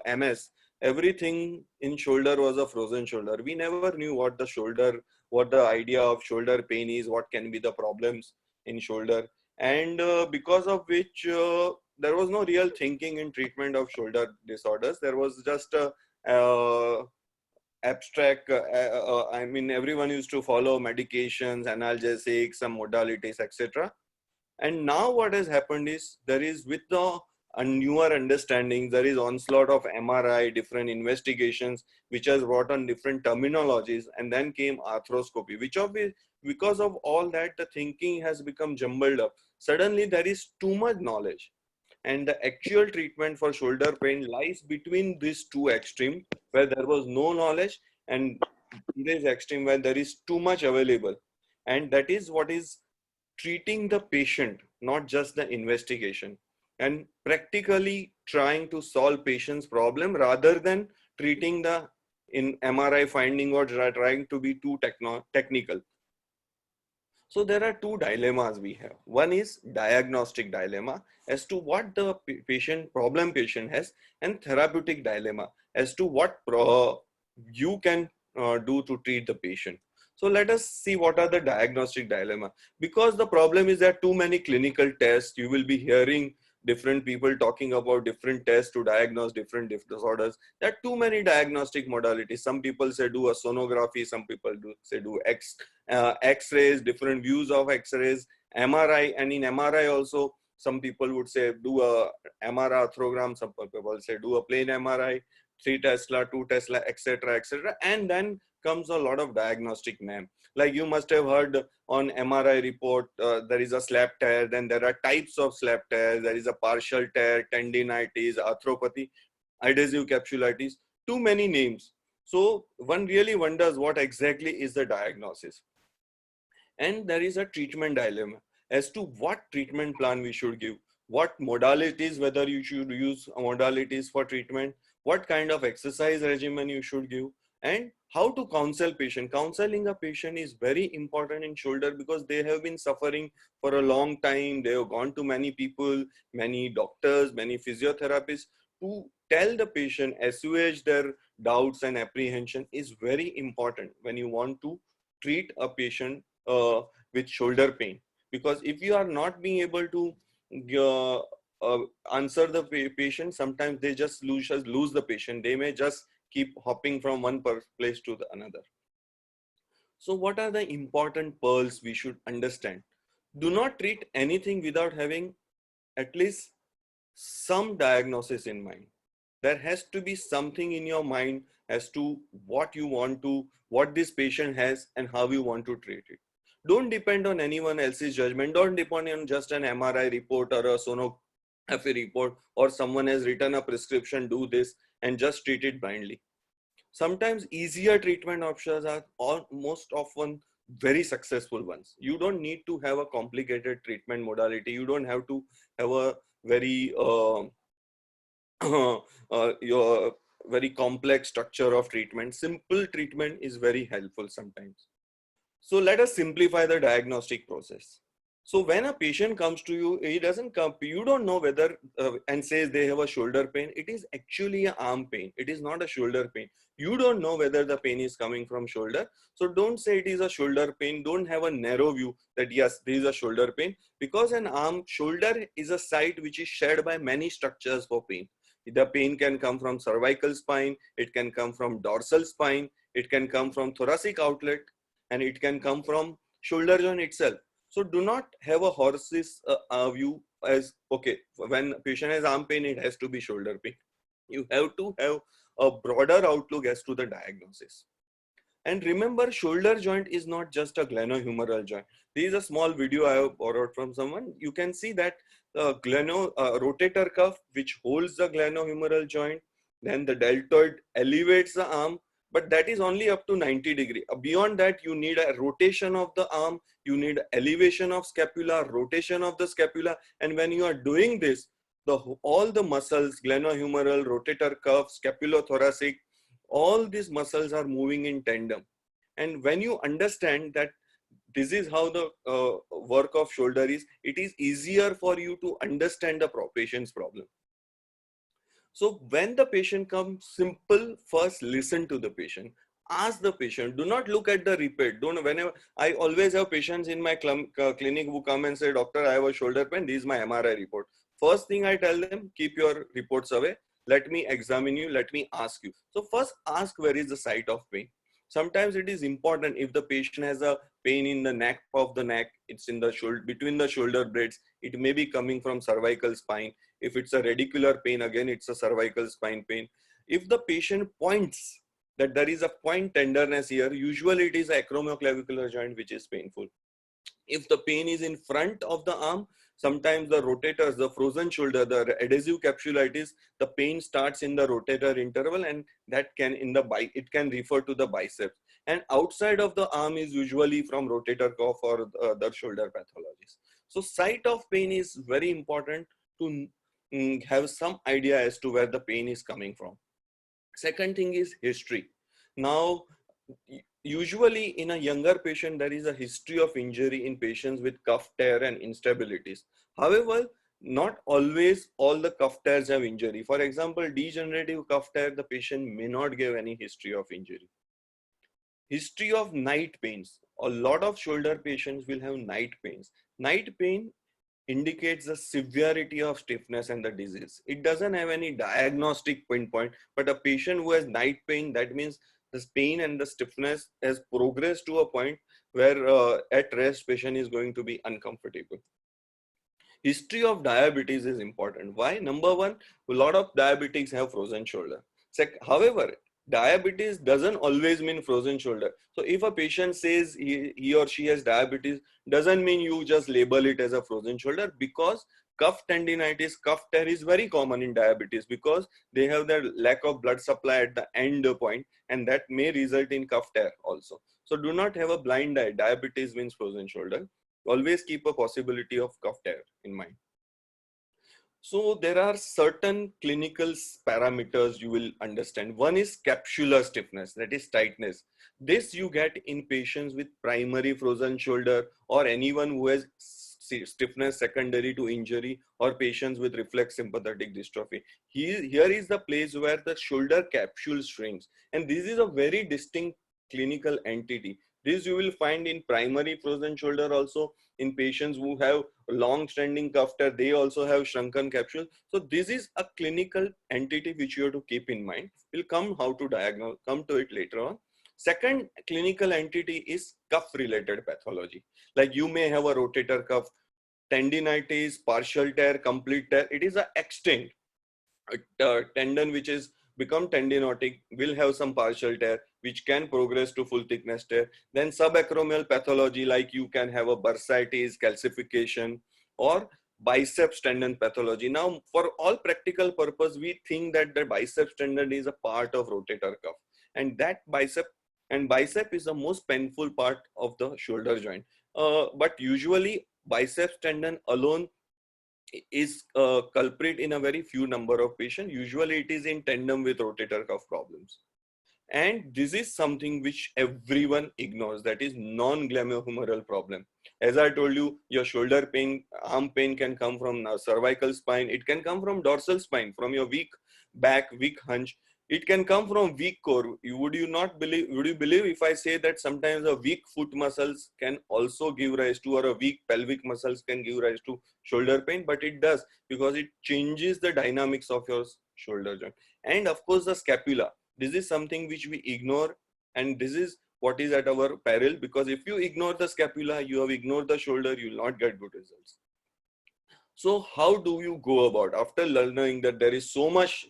MS, everything in shoulder was a frozen shoulder. We never knew what what the idea of shoulder pain is, what can be the problems in shoulder, and because of which there was no real thinking in treatment of shoulder disorders. There was just a abstract. I mean, everyone used to follow medications, analgesics, some modalities, etc. And now what has happened is there is with the newer understanding, there is onslaught of MRI, different investigations, which has brought on different terminologies, and then came arthroscopy, which of it, because of all that, the thinking has become jumbled up. Suddenly there is too much knowledge, and the actual treatment for shoulder pain lies between these two extremes, where there was no knowledge, and today's extreme where there is too much available. And that is what is treating the patient, not just the investigation, and practically trying to solve patient's problem rather than treating the in MRI finding or trying to be too technical. So there are two dilemmas we have. One is diagnostic dilemma as to what the patient has, and therapeutic dilemma as to what you can do to treat the patient. So let us see what are the diagnostic dilemma. Because the problem is that too many clinical tests, you will be hearing different people talking about different tests to diagnose different disorders. There are too many diagnostic modalities. Some people say do a sonography, some people say do X-rays, different views of X-rays, MRI, and in MRI also, some people would say do a MR arthrogram, some people say do a plain MRI, 3 Tesla, 2 Tesla, etc., etc. And then comes a lot of diagnostic name. Like you must have heard on MRI report, there is a slap tear, then there are types of slap tears, there is a partial tear, tendinitis, arthropathy, adhesive capsulitis, too many names. So one really wonders what exactly is the diagnosis. And there is a treatment dilemma as to what treatment plan we should give, what modalities, whether you should use modalities for treatment, what kind of exercise regimen you should give, and how to counsel patient. Counseling a patient is very important in shoulder because they have been suffering for a long time. They have gone to many people, many doctors, many physiotherapists. To tell the patient, assuage their doubts and apprehension is very important when you want to treat a patient with shoulder pain. Because if you are not being able to uh, answer the patient, sometimes they just lose the patient. They may just keep hopping from one place to the another. So what are the important pearls we should understand? Do not treat anything without having at least some diagnosis in mind. There has to be something in your mind as to what you want to, what this patient has and how you want to treat it. Don't depend on anyone else's judgment. Don't depend on just an MRI report or a sonography report, or someone has written a prescription, do this, and just treat it blindly. Sometimes easier treatment options are most often very successful ones. You don't need to have a complicated treatment modality. You don't have to have a very your very complex structure of treatment. Simple treatment is very helpful sometimes. So let us simplify the diagnostic process. So when a patient comes to you, he doesn't come, you don't know whether, and says they have a shoulder pain. It is actually an arm pain. It is not a shoulder pain. You don't know whether the pain is coming from shoulder. So don't say it is a shoulder pain. Don't have a narrow view that yes, this is a shoulder pain, because an arm, shoulder is a site which is shared by many structures for pain. The pain can come from cervical spine. It can come from dorsal spine. It can come from thoracic outlet, and it can come from shoulder joint itself. So do not have a horse's view as, okay, when patient has arm pain, it has to be shoulder pain. You have to have a broader outlook as to the diagnosis. And remember, shoulder joint is not just a glenohumeral joint. This is a small video I have borrowed from someone. You can see that the rotator cuff, which holds the glenohumeral joint, then the deltoid elevates the arm, but that is only up to 90 degree. Beyond that, you need a rotation of the arm, you need elevation of scapula, rotation of the scapula. And when you are doing this, all the muscles, glenohumeral, rotator cuff, scapulothoracic, all these muscles are moving in tandem. And when you understand that this is how the work of shoulder is, it is easier for you to understand the patient's problem. So when the patient comes, simple, first listen to the patient. Ask the patient. Do not look at the repeat. Don't. Whenever I always have patients in my clinic who come and say, "Doctor, I have a shoulder pain. This is my MRI report." First thing I tell them, keep your reports away. Let me examine you. Let me ask you. So first ask where is the site of pain. Sometimes it is important if the patient has a pain in the neck of the neck, it's in the shoulder, between the shoulder blades. It may be coming from cervical spine. If it's a radicular pain, again, it's a cervical spine pain. If the patient points that there is a point tenderness here, usually it is acromioclavicular joint which is painful. If the pain is in front of the arm, sometimes the rotators, the frozen shoulder, the adhesive capsulitis, the pain starts in the rotator interval, and that can it can refer to the biceps. And outside of the arm is usually from rotator cuff or other shoulder pathologies. So site of pain is very important to have some idea as to where the pain is coming from. Second thing is history. Now, usually in a younger patient, there is a history of injury in patients with cuff tear and instabilities. However, not always all the cuff tears have injury. For example, degenerative cuff tear, the patient may not give any history of injury. History of night pains. A lot of shoulder patients will have night pains. Night pain indicates the severity of stiffness and the disease. It doesn't have any diagnostic pinpoint, but a patient who has night pain, that means the pain and the stiffness has progressed to a point where at rest patient is going to be uncomfortable. History of diabetes is important. Why? Number one, a lot of diabetics have frozen shoulder. However, diabetes doesn't always mean frozen shoulder. So if a patient says he or she has diabetes, doesn't mean you just label it as a frozen shoulder, because cuff tendinitis, cuff tear is very common in diabetes because they have the lack of blood supply at the end point, and that may result in cuff tear also. So do not have a blind eye. Diabetes means frozen shoulder. Always keep a possibility of cuff tear in mind. So there are certain clinical parameters you will understand. One is capsular stiffness, that is tightness. This you get in patients with primary frozen shoulder or anyone who has stiffness secondary to injury, or patients with reflex sympathetic dystrophy. Here is the place where the shoulder capsule shrinks, and this is a very distinct clinical entity. This you will find in primary frozen shoulder also. In patients who have long standing cuff tear, they also have shrunken capsule. So this is a clinical entity which you have to keep in mind. We'll come how to diagnose, come to it later on. Second clinical entity is cuff related pathology. Like you may have a rotator cuff tendinitis, partial tear, complete tear. It is an extent. A tendon which is become tendinotic will have some partial tear which can progress to full thickness tear. Then subacromial pathology, like you can have a bursitis, calcification, or biceps tendon pathology. Now, for all practical purpose, we think that the biceps tendon is a part of rotator cuff, and that bicep is the most painful part of the shoulder joint. But usually, biceps tendon alone is a culprit in a very few number of patients. Usually it is in tandem with rotator cuff problems. And this is something which everyone ignores, that is non-glomerular problem. As I told you, your shoulder pain, arm pain can come from cervical spine. It can come from dorsal spine, from your weak back, weak hunch. It can come from weak core. Would you believe if I say that sometimes a weak foot muscles can also give rise to, or a weak pelvic muscles can give rise to shoulder pain? But it does, because it changes the dynamics of your shoulder joint. And of course, the scapula. This is something which we ignore, and this is what is at our peril, because if you ignore the scapula, you have ignored the shoulder, you will not get good results. So how do you go about, after learning that there is so much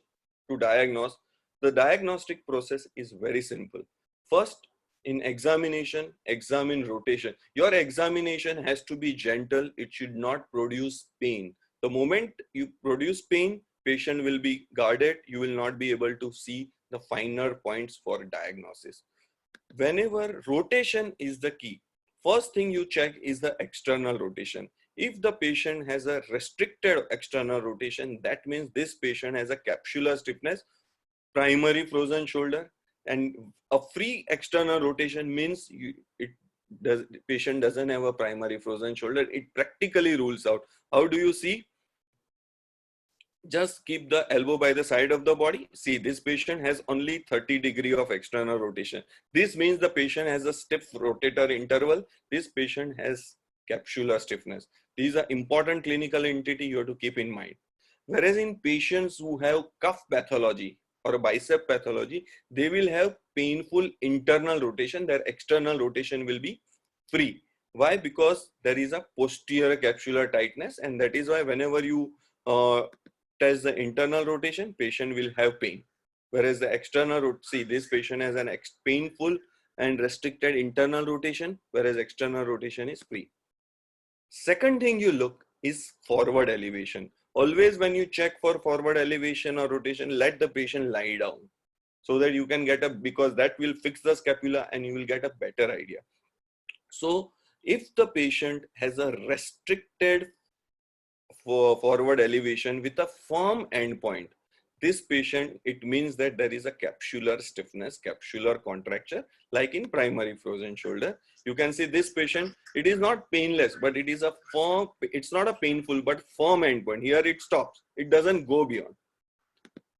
to diagnose? The diagnostic process is very simple. First, in examination, examine rotation. Your examination has to be gentle. It should not produce pain. The moment you produce pain, patient will be guarded. You will not be able to see the finer points for diagnosis. Whenever rotation is the key, first thing you check is the external rotation. If the patient has a restricted external rotation, that means this patient has a capsular stiffness, primary frozen shoulder. And a free external rotation means the patient doesn't have a primary frozen shoulder. It practically rules out. How do you see? just keep the elbow by the side of the body. See, this patient has only 30 degree of external rotation. This means the patient has a stiff rotator interval. This patient has capsular stiffness. These are important clinical entity you have to keep in mind. Whereas in patients who have cuff pathology or bicep pathology, they will have painful internal rotation. Their external rotation will be free. Why? Because there is a posterior capsular tightness, and that is why whenever you test the internal rotation, patient will have pain. Whereas the external, see, this patient has an painful and restricted internal rotation, whereas external rotation is free. Second thing you look is forward elevation. Always when you check for forward elevation or rotation, let the patient lie down so that you can get a, because that will fix the scapula and you will get a better idea. So if the patient has a restricted forward elevation with a firm endpoint, this patient, it means that there is a capsular stiffness, capsular contracture, like in primary frozen shoulder. You can see this patient, it is not painless, but it is a firm, it's not a painful, but firm endpoint. Here it stops, it doesn't go beyond.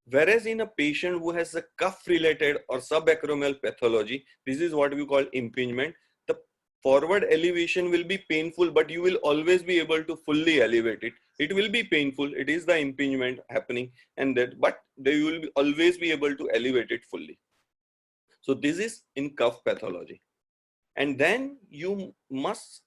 Whereas in a patient who has a cuff related or subacromial pathology, this is what we call impingement. The forward elevation will be painful, but you will always be able to fully elevate it. It will be painful. It is the impingement happening, and that, but they will always be able to elevate it fully. So this is in cuff pathology. And then you must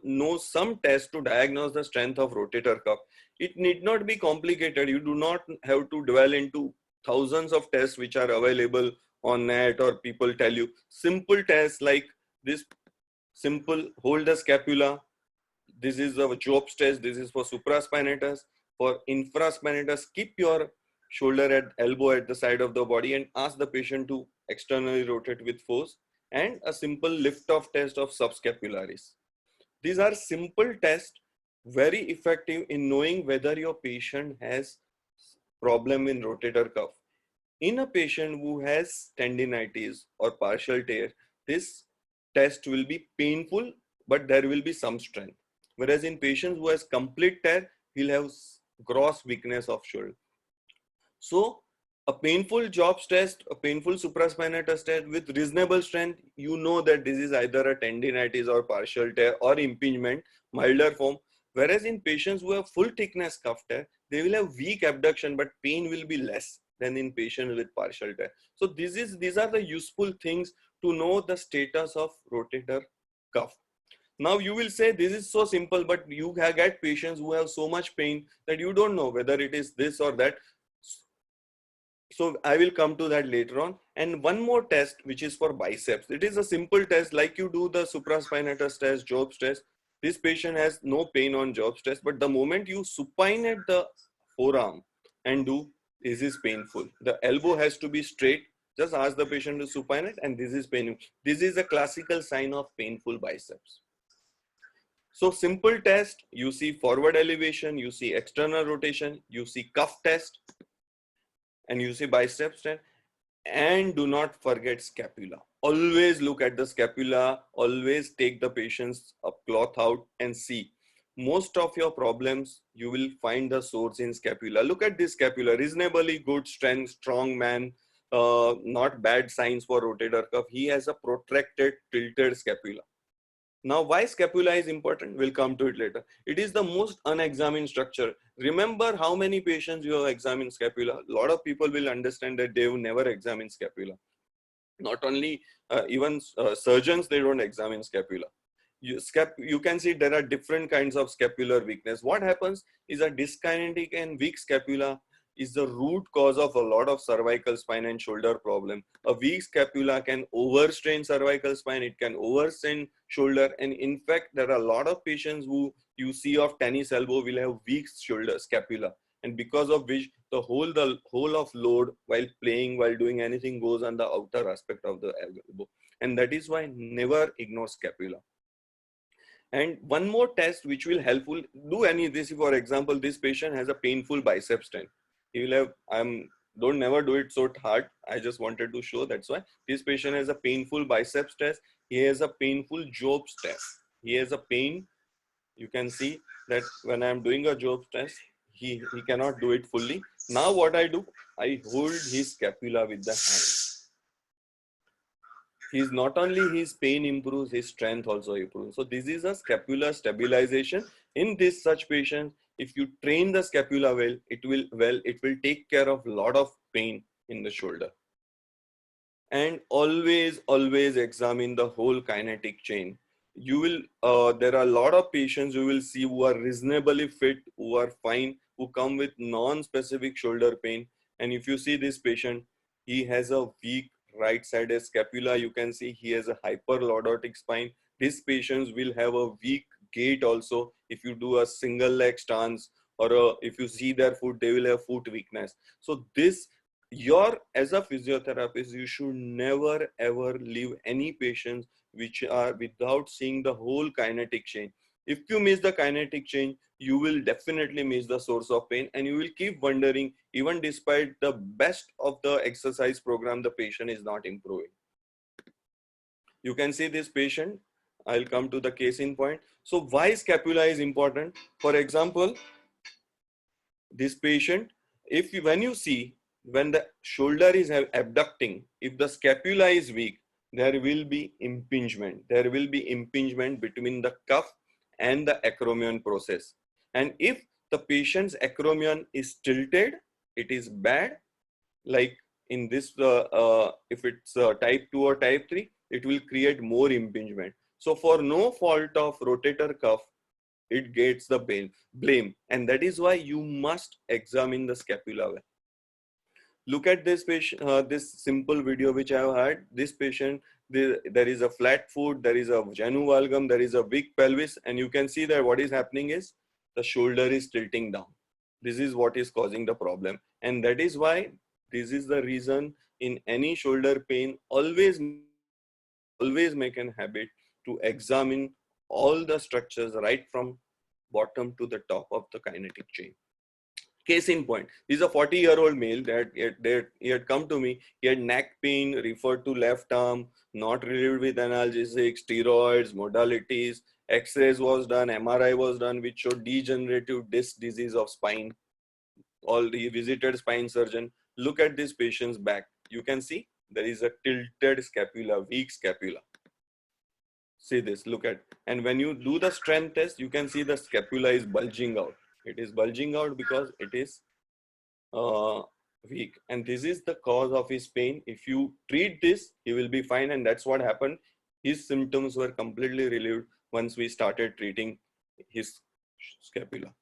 know some test to diagnose the strength of rotator cuff. It need not be complicated. You do not have to dwell into thousands of tests which are available on net or people tell you. Simple tests like this, simple, hold the scapula. This is a Jobs test. This is for supraspinatus. For infraspinatus, keep your shoulder at elbow at the side of the body and ask the patient to externally rotate with force, and a simple lift off test of subscapularis. These are simple tests, very effective in knowing whether your patient has problem in rotator cuff. In a patient who has tendinitis or partial tear, this test will be painful, but there will be some strength. Whereas in patients who has complete tear, he'll have gross weakness of shoulder. So a painful Jobs test, a painful supraspinatus test with reasonable strength, you know that this is either a tendinitis or partial tear or impingement, milder form. Whereas in patients who have full thickness cuff tear, they will have weak abduction, but pain will be less than in patients with partial tear. So these are the useful things to know the status of rotator cuff. Now you will say this is so simple, but you get patients who have so much pain that you don't know whether it is this or that. So I will come to that later on. And one more test, which is for biceps. It is a simple test like you do the supraspinatus test, Jobs test. This patient has no pain on Jobs test, but the moment you supinate the forearm and do, this is painful. The elbow has to be straight. Just ask the patient to supinate, and this is painful. This is a classical sign of painful biceps. So simple test, you see forward elevation, you see external rotation, you see cuff test, and you see biceps test. And do not forget scapula. Always look at the scapula. Always take the patient's cloth out and see. Most of your problems, you will find the source in scapula. Look at this scapula, reasonably good strength, strong man, not bad signs for rotator cuff. He has a protracted, tilted scapula. Now, why scapula is important? We'll come to it later. It is the most unexamined structure. Remember how many patients you have examined scapula. A lot of people will understand that they will never examine scapula. Not only, even surgeons, they don't examine scapula. You can see there are different kinds of scapular weakness. What happens is a dyskinetic and weak scapula is the root cause of a lot of cervical spine and shoulder problem. A weak scapula can overstrain cervical spine, it can overstrain shoulder, and in fact, there are a lot of patients who you see of tennis elbow will have weak shoulder scapula, and because of which the whole of load while playing, while doing anything goes on the outer aspect of the elbow, and that is why never ignore scapula. And one more test which will helpful, do any this, for example, this patient has a painful bicep strain. He will have, don't never do it so hard. I just wanted to show, that's why. This patient has a painful biceps test. He has a painful Jobs test. He has a pain. You can see that when I'm doing a Jobs test, he cannot do it fully. Now what I do, I hold his scapula with the hand. He's not only his pain improves, his strength also improves. So this is a scapular stabilization. In this such patients, if you train the scapula well, it will take care of a lot of pain in the shoulder. And always examine the whole kinetic chain. You will there are a lot of patients you will see who are reasonably fit, who are fine, who come with non-specific shoulder pain. And if you see this patient, he has a weak right sided scapula. You can see he has a hyperlordotic spine. These patients will have a weak gait also. If you do a single leg stance, or if you see their foot, they will have foot weakness. So this, as a physiotherapist, you should never ever leave any patients which are without seeing the whole kinetic chain. If you miss the kinetic chain, you will definitely miss the source of pain, and you will keep wondering, even despite the best of the exercise program, the patient is not improving. You can see this patient. I'll come to the case in point. So why scapula is important? For example, this patient, when you see, when the shoulder is abducting, if the scapula is weak, there will be impingement. There will be impingement between the cuff and the acromion process. And if the patient's acromion is tilted, it is bad. Like in this, if it's type 2 or type 3, it will create more impingement. So for no fault of rotator cuff, it gets the blame, and that is why you must examine the scapula well. Look at this patient, this simple video which I have had. This patient, there is a flat foot, there is a genu valgum, there is a weak pelvis, and you can see that what is happening is the shoulder is tilting down. This is what is causing the problem, and that is why this is the reason in any shoulder pain, always make an habit to examine all the structures right from bottom to the top of the kinetic chain. Case in point, this is a 40-year-old male that he had come to me. He had neck pain, referred to left arm, not relieved with analgesics, steroids, modalities. X-rays was done, MRI was done, which showed degenerative disc disease of spine. All the visited spine surgeon. Look at this patient's back. You can see there is a tilted scapula, weak scapula. See this, look at, and when you do the strength test, you can see the scapula is bulging out. It is bulging out because it is weak, and this is the cause of his pain. If you treat this, he will be fine, and that's what happened. His symptoms were completely relieved once we started treating his scapula.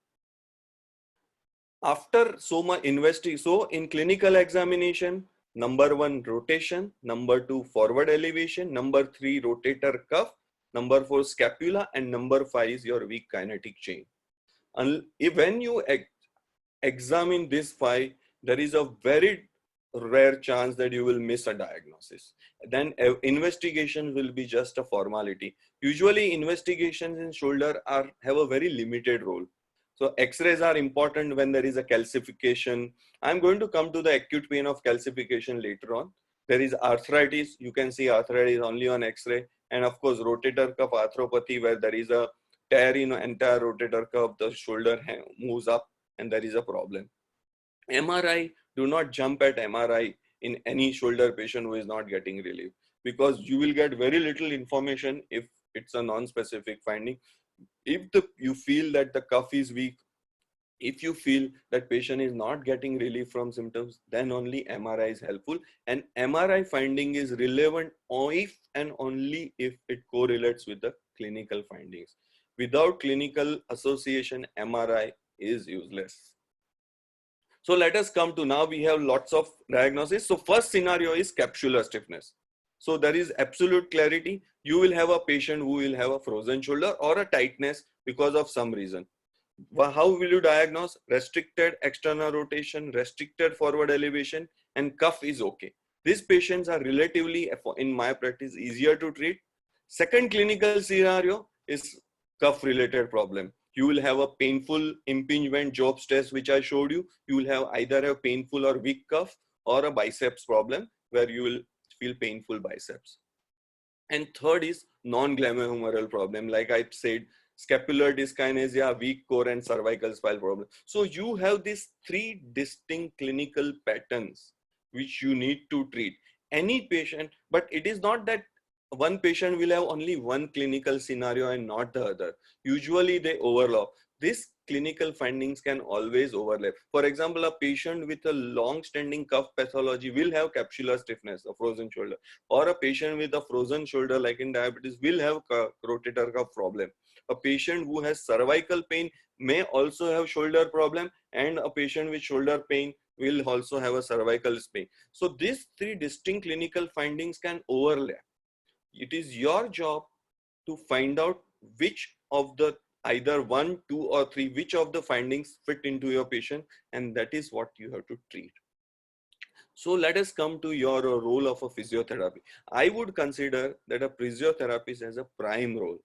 After so much investigation, so in clinical examination, number 1, rotation, number 2, forward elevation, number 3, rotator cuff, number 4, scapula, and number 5 is your weak kinetic chain. And when you examine this 5, there is a very rare chance that you will miss a diagnosis. Then investigation will be just a formality. Usually investigations in shoulder have a very limited role. So X-rays are important when there is a calcification. I'm going to come to the acute pain of calcification later on. There is arthritis. You can see arthritis only on X-ray. And of course, rotator cuff arthropathy, where there is a tear in entire rotator cuff, the shoulder moves up and there is a problem. MRI, do not jump at MRI in any shoulder patient who is not getting relief, because you will get very little information if it's a non-specific finding. If you feel that the cuff is weak, if you feel that patient is not getting relief from symptoms, then only MRI is helpful. And MRI finding is relevant if and only if it correlates with the clinical findings. Without clinical association, MRI is useless. So let us come to, now we have lots of diagnosis. So first scenario is capsular stiffness. So there is absolute clarity. You will have a patient who will have a frozen shoulder or a tightness because of some reason. How will you diagnose? Restricted external rotation, restricted forward elevation, and cuff is okay. These patients are relatively, in my practice, easier to treat. Second clinical scenario is cuff related problem. You will have a painful impingement Jobs test, which I showed you. You will have either a painful or weak cuff, or a biceps problem where you will feel painful biceps. And third is non-glomerular problem. Like I said, scapular dyskinesia, weak core, and cervical spine problem. So you have these three distinct clinical patterns which you need to treat. Any patient, but it is not that one patient will have only one clinical scenario and not the other. Usually they overlap. These clinical findings can always overlap. For example, a patient with a long-standing cuff pathology will have capsular stiffness, a frozen shoulder, or a patient with a frozen shoulder, like in diabetes, will have rotator cuff problem. A patient who has cervical pain may also have shoulder problem, and a patient with shoulder pain will also have a cervical pain. So these three distinct clinical findings can overlap. It is your job to find out which of the either one, two, or three, which of the findings fit into your patient, and that is what you have to treat. So let us come to your role of a physiotherapy. I would consider that a physiotherapist has a prime role.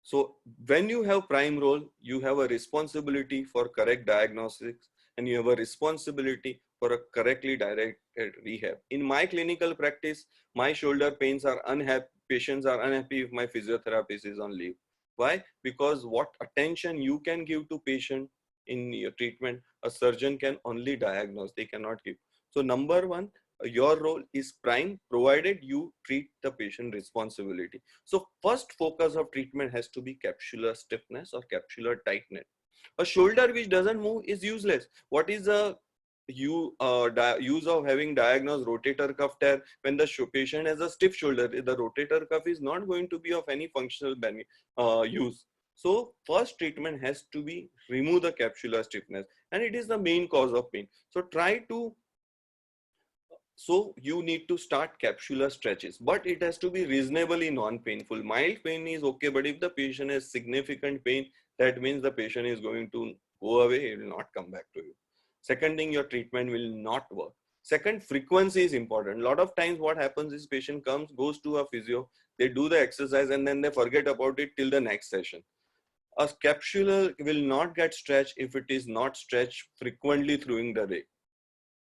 So when you have prime role, you have a responsibility for correct diagnostics, and you have a responsibility for a correctly directed rehab. In my clinical practice, my shoulder pains are unhappy, patients are unhappy if my physiotherapist is on leave. Why? Because what attention you can give to patient in your treatment, a surgeon can only diagnose, they cannot give. So number one, your role is prime, provided you treat the patient responsibility. So first focus of treatment has to be capsular stiffness or capsular tightness. A shoulder which doesn't move is useless. What is the use of having diagnosed rotator cuff tear when the patient has a stiff shoulder? The rotator cuff is not going to be of any functional use. So first treatment has to be remove the capsular stiffness, and it is the main cause of pain. So you need to start capsular stretches, but it has to be reasonably non-painful. Mild pain is okay, but if the patient has significant pain, that means the patient is going to go away, it will not come back to you. Second thing, your treatment will not work. Second, frequency is important. A lot of times what happens is patient goes to a physio, they do the exercise and then they forget about it till the next session. A capsule will not get stretched if it is not stretched frequently throughout the day.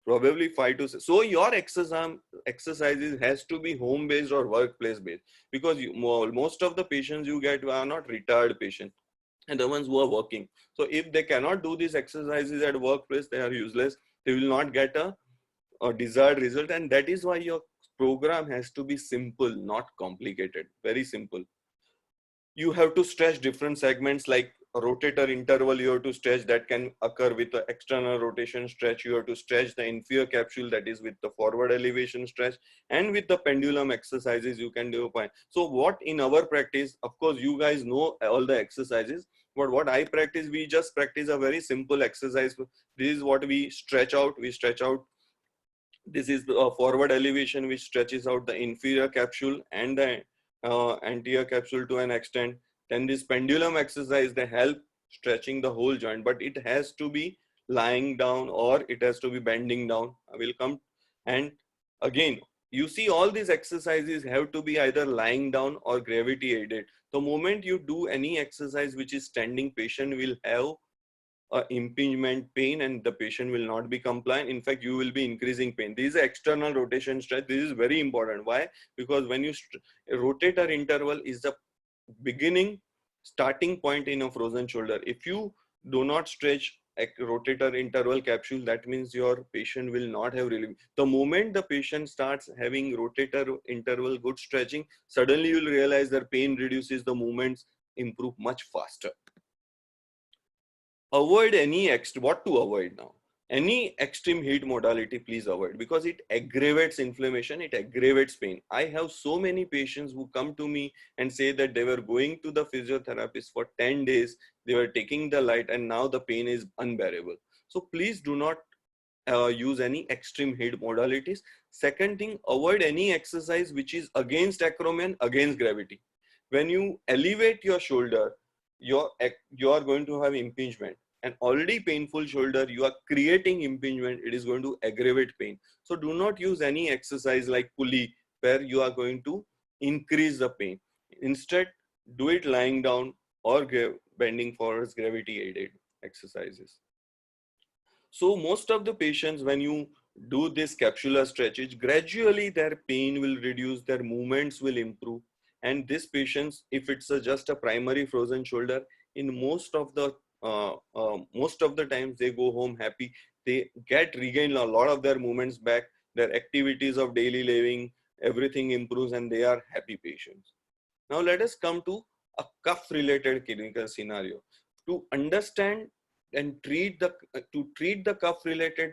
Probably 5 to 6. So your exercises has to be home based or workplace based, because most of the patients you get are not retired patients and the ones who are working. So if they cannot do these exercises at workplace, they are useless. They will not get a desired result, and that is why your program has to be simple, not complicated. Very simple. You have to stretch different segments, like a rotator interval you have to stretch, that can occur with the external rotation stretch. You have to stretch the inferior capsule, that is with the forward elevation stretch, and with the pendulum exercises you can do fine. So what in our practice, of course you guys know all the exercises, but what I practice, we just practice a very simple exercise. This is what we stretch out. This is the forward elevation, which stretches out the inferior capsule and the anterior capsule to an extent. Then this pendulum exercise, they help stretching the whole joint, but it has to be lying down or it has to be bending down. I will come. And again, you see all these exercises have to be either lying down or gravity aided. The moment you do any exercise which is standing, patient will have impingement pain and the patient will not be compliant. In fact, you will be increasing pain. This is external rotation stretch. This is very important. Why? Because when you rotator interval is the beginning starting point in a frozen shoulder. If you do not stretch a rotator interval capsule, that means your patient will not have relief. The moment the patient starts having rotator interval good stretching, suddenly you will realize their pain reduces, the movements improve much faster. Avoid what to avoid now? Any extreme heat modality, please avoid, because it aggravates inflammation, it aggravates pain. I have so many patients who come to me and say that they were going to the physiotherapist for 10 days, they were taking the light, and now the pain is unbearable. So please do not use any extreme heat modalities. Second thing, avoid any exercise which is against acromion, against gravity. When you elevate your shoulder, you are going to have impingement. An already painful shoulder, you are creating impingement, it is going to aggravate pain. So do not use any exercise like pulley where you are going to increase the pain. Instead, do it lying down or bending forwards, gravity aided exercises. So most of the patients, when you do this capsular stretches, gradually their pain will reduce, their movements will improve, And this patients, if it's just a primary frozen shoulder, in most of the times they go home happy. They get regain a lot of their movements back, their activities of daily living, everything improves, and they are happy patients. Now let us come to a cuff related clinical scenario. To understand and treat the cuff related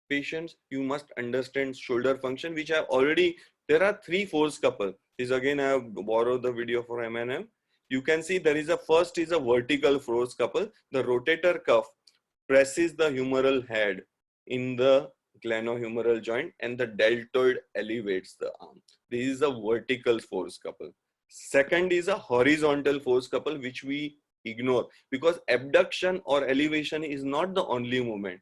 patients, you must understand shoulder function, which I already, there are three force couple. This again I have borrowed the video for M&M. You can see there is a first is a vertical force couple. The rotator cuff presses the humeral head in the glenohumeral joint and the deltoid elevates the arm. This is a vertical force couple. Second is a horizontal force couple, which we ignore because abduction or elevation is not the only movement.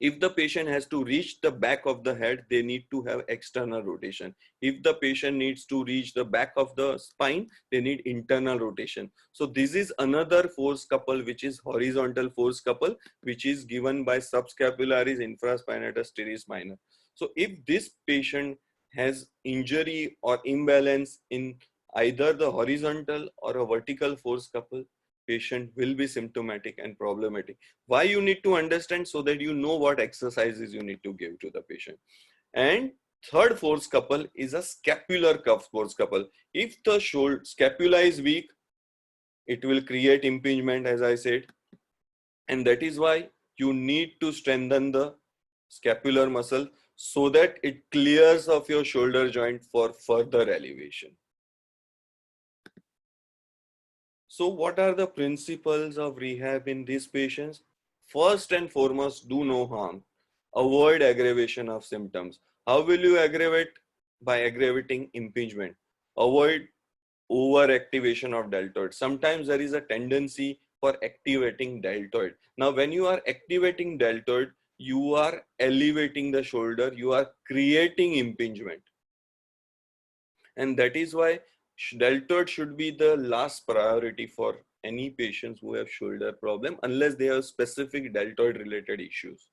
If the patient has to reach the back of the head, they need to have external rotation. If the patient needs to reach the back of the spine, they need internal rotation. So this is another force couple, which is horizontal force couple, which is given by subscapularis infraspinatus teres minor. So if this patient has injury or imbalance in either the horizontal or a vertical force couple, patient will be symptomatic and problematic. Why you need to understand? So that you know what exercises you need to give to the patient. And third force couple is a scapular cuff force couple. If the shoulder scapula is weak, it will create impingement, as I said, and that is why you need to strengthen the scapular muscle so that it clears off your shoulder joint for further elevation. So what are the principles of rehab in these patients? First and foremost, do no harm. Avoid aggravation of symptoms. How will you aggravate? By aggravating impingement. Avoid overactivation of deltoid. Sometimes there is a tendency for activating deltoid. Now, when you are activating deltoid, you are elevating the shoulder, you are creating impingement. And that is why deltoid should be the last priority for any patients who have shoulder problem, unless they have specific deltoid related issues.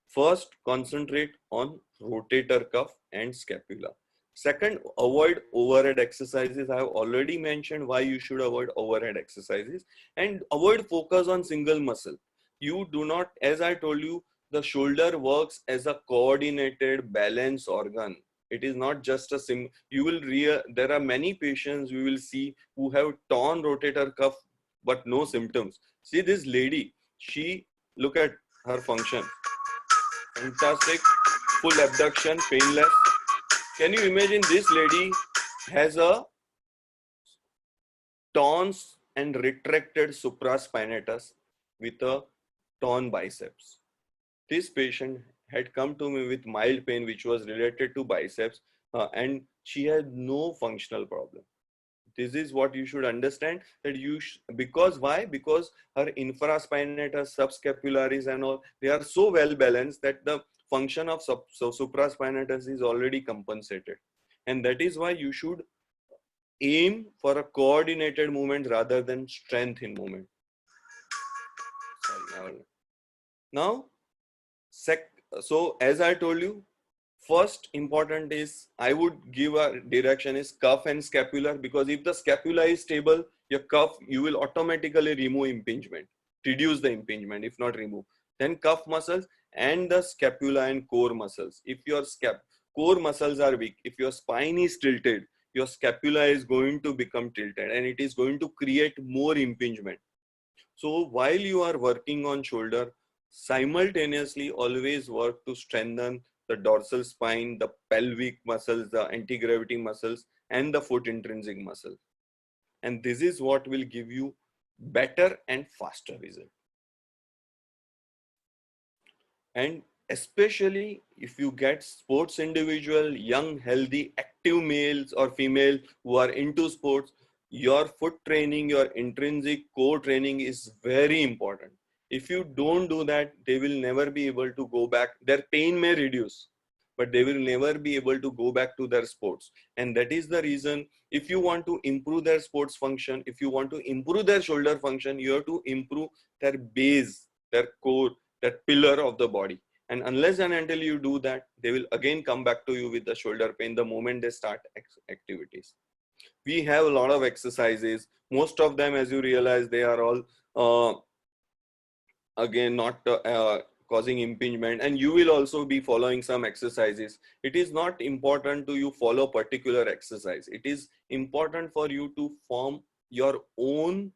First, concentrate on rotator cuff and scapula. Second, avoid overhead exercises. I have already mentioned why you should avoid overhead exercises, and avoid focus on single muscle. You do not, as I told you, the shoulder works as a coordinated balance organ. It is not just a there are many patients we will see who have torn rotator cuff but no symptoms. See this lady, she, look at her function. Fantastic, full abduction, painless. Can you imagine this lady has a torn and retracted supraspinatus with a torn biceps. This patient had come to me with mild pain which was related to biceps, and she had no functional problem. This is what you should understand, that because why? Because her infraspinatus, subscapularis and all, they are so well balanced that the function of supraspinatus is already compensated. And that is why you should aim for a coordinated movement rather than strength in movement. Now, so as I told you, first important is, I would give a direction is cuff and scapular, because if the scapula is stable, your cuff, you will automatically remove impingement, reduce the impingement, if not remove. Then cuff muscles and the scapula and core muscles. If your core muscles are weak, if your spine is tilted, your scapula is going to become tilted and it is going to create more impingement. So while you are working on shoulder, simultaneously always work to strengthen the dorsal spine, the pelvic muscles, the anti-gravity muscles, and the foot intrinsic muscle. And this is what will give you better and faster result. And especially if you get sports individual, young, healthy, active males or female who are into sports, your foot training, your intrinsic core training is very important. If you don't do that, they will never be able to go back. Their pain may reduce, but they will never be able to go back to their sports. And that is the reason, if you want to improve their sports function, if you want to improve their shoulder function, you have to improve their base, their core, that pillar of the body. And unless and until you do that, they will again come back to you with the shoulder pain the moment they start activities. We have a lot of exercises. Most of them, as you realize, they are all again not causing impingement, and you will also be following some exercises. It is not important to you follow particular exercise. It is important for you to form your own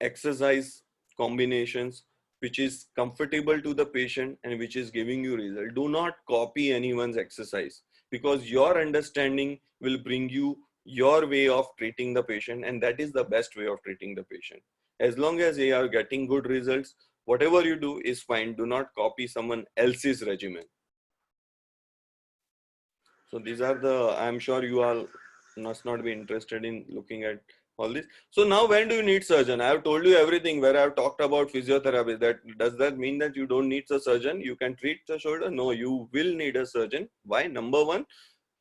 exercise combinations which is comfortable to the patient and which is giving you result. Do not copy anyone's exercise, because your understanding will bring you your way of treating the patient, and that is the best way of treating the patient. As long as they are getting good results, whatever you do is fine. Do not copy someone else's regimen. So these are the, I'm sure you all must not be interested in looking at all this. So now when do you need surgeon? I have told you everything where I have talked about physiotherapy. That does that mean that you don't need a surgeon? You can treat the shoulder? No, you will need a surgeon. Why? Number one,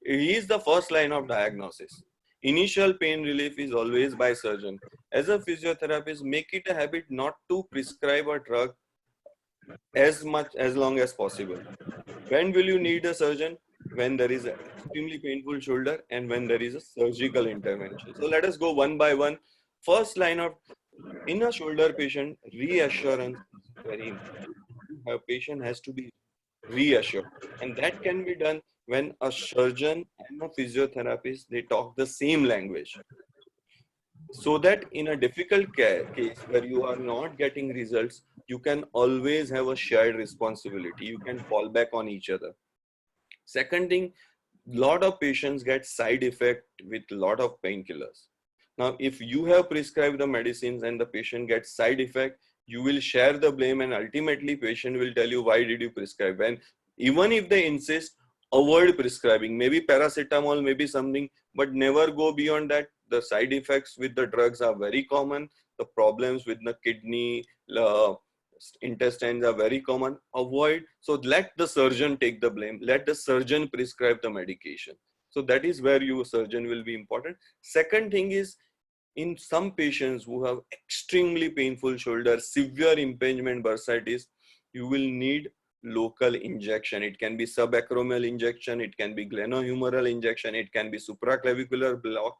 he is the first line of diagnosis. Initial pain relief is always by surgeon. As a physiotherapist, make it a habit not to prescribe a drug as long as possible. When will you need a surgeon? When there is an extremely painful shoulder and when there is a surgical intervention. So let us go one by one. First line of, in a shoulder patient, reassurance is very important. A patient has to be reassured, and that can be done when a surgeon and a physiotherapist, they talk the same language, so that in a difficult case where you are not getting results, you can always have a shared responsibility. You can fall back on each other. Second thing, lot of patients get side effect with lot of painkillers. Now, if you have prescribed the medicines and the patient gets side effect, you will share the blame, and ultimately patient will tell you, why did you prescribe? And even if they insist, avoid prescribing. Maybe paracetamol, maybe something, but never go beyond that. The side effects with the drugs are very common. The problems with the kidney, intestines are very common. Avoid. So let the surgeon take the blame. Let the surgeon prescribe the medication. So that is where your surgeon will be important. Second thing is, in some patients who have extremely painful shoulder, severe impingement bursitis, you will need local injection. It can be subacromial injection, it can be glenohumeral injection, it can be supraclavicular block.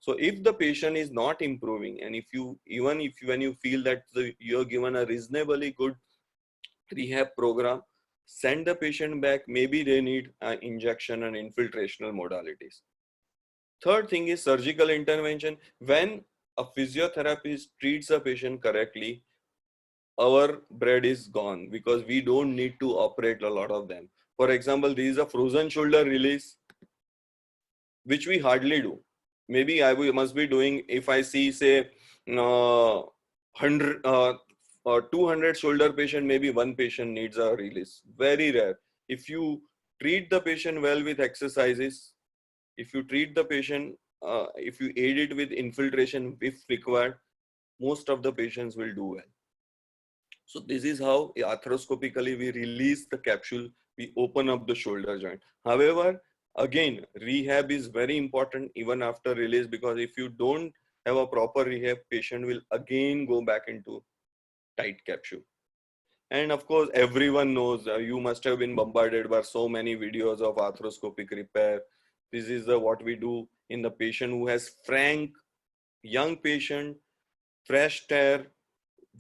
So if the patient is not improving, and if you, even if when you feel that you're given a reasonably good rehab program, send the patient back. Maybe they need injection and infiltrational modalities. Third thing is surgical intervention. When a physiotherapist treats a patient correctly, our bread is gone, because we don't need to operate a lot of them. For example, this is a frozen shoulder release, which we hardly do. Maybe must be doing, if I see, say, 100 or 200 shoulder patient, maybe one patient needs a release. Very rare. If you treat the patient well with exercises, if you treat the patient, if you aid it with infiltration if required, most of the patients will do well. So this is how arthroscopically we release the capsule, we open up the shoulder joint. However, again, rehab is very important even after release, because if you don't have a proper rehab, patient will again go back into tight capsule. And of course, everyone knows, you must have been bombarded by so many videos of arthroscopic repair. This is what we do in the patient who has frank, young patient, fresh tear,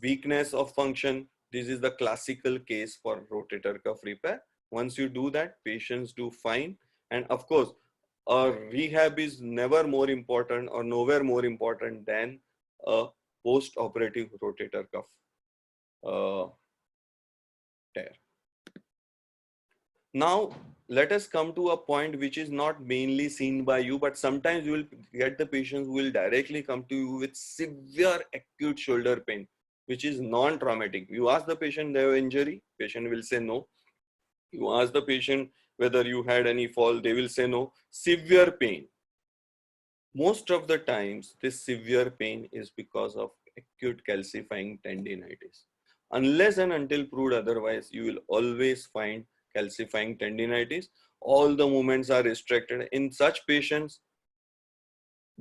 weakness of function. This is the classical case for rotator cuff repair. Once you do that, patients do fine. And of course, a rehab is never more important or nowhere more important than a post-operative rotator cuff tear. Now, let us come to a point which is not mainly seen by you, but sometimes you will get the patients who will directly come to you with severe acute shoulder pain, which is non-traumatic. You ask the patient, they have injury, patient will say no. You ask the patient whether you had any fall, they will say no. Severe pain. Most of the times, this severe pain is because of acute calcifying tendinitis. Unless and until proved otherwise, you will always find calcifying tendinitis. All the movements are restricted. In such patients,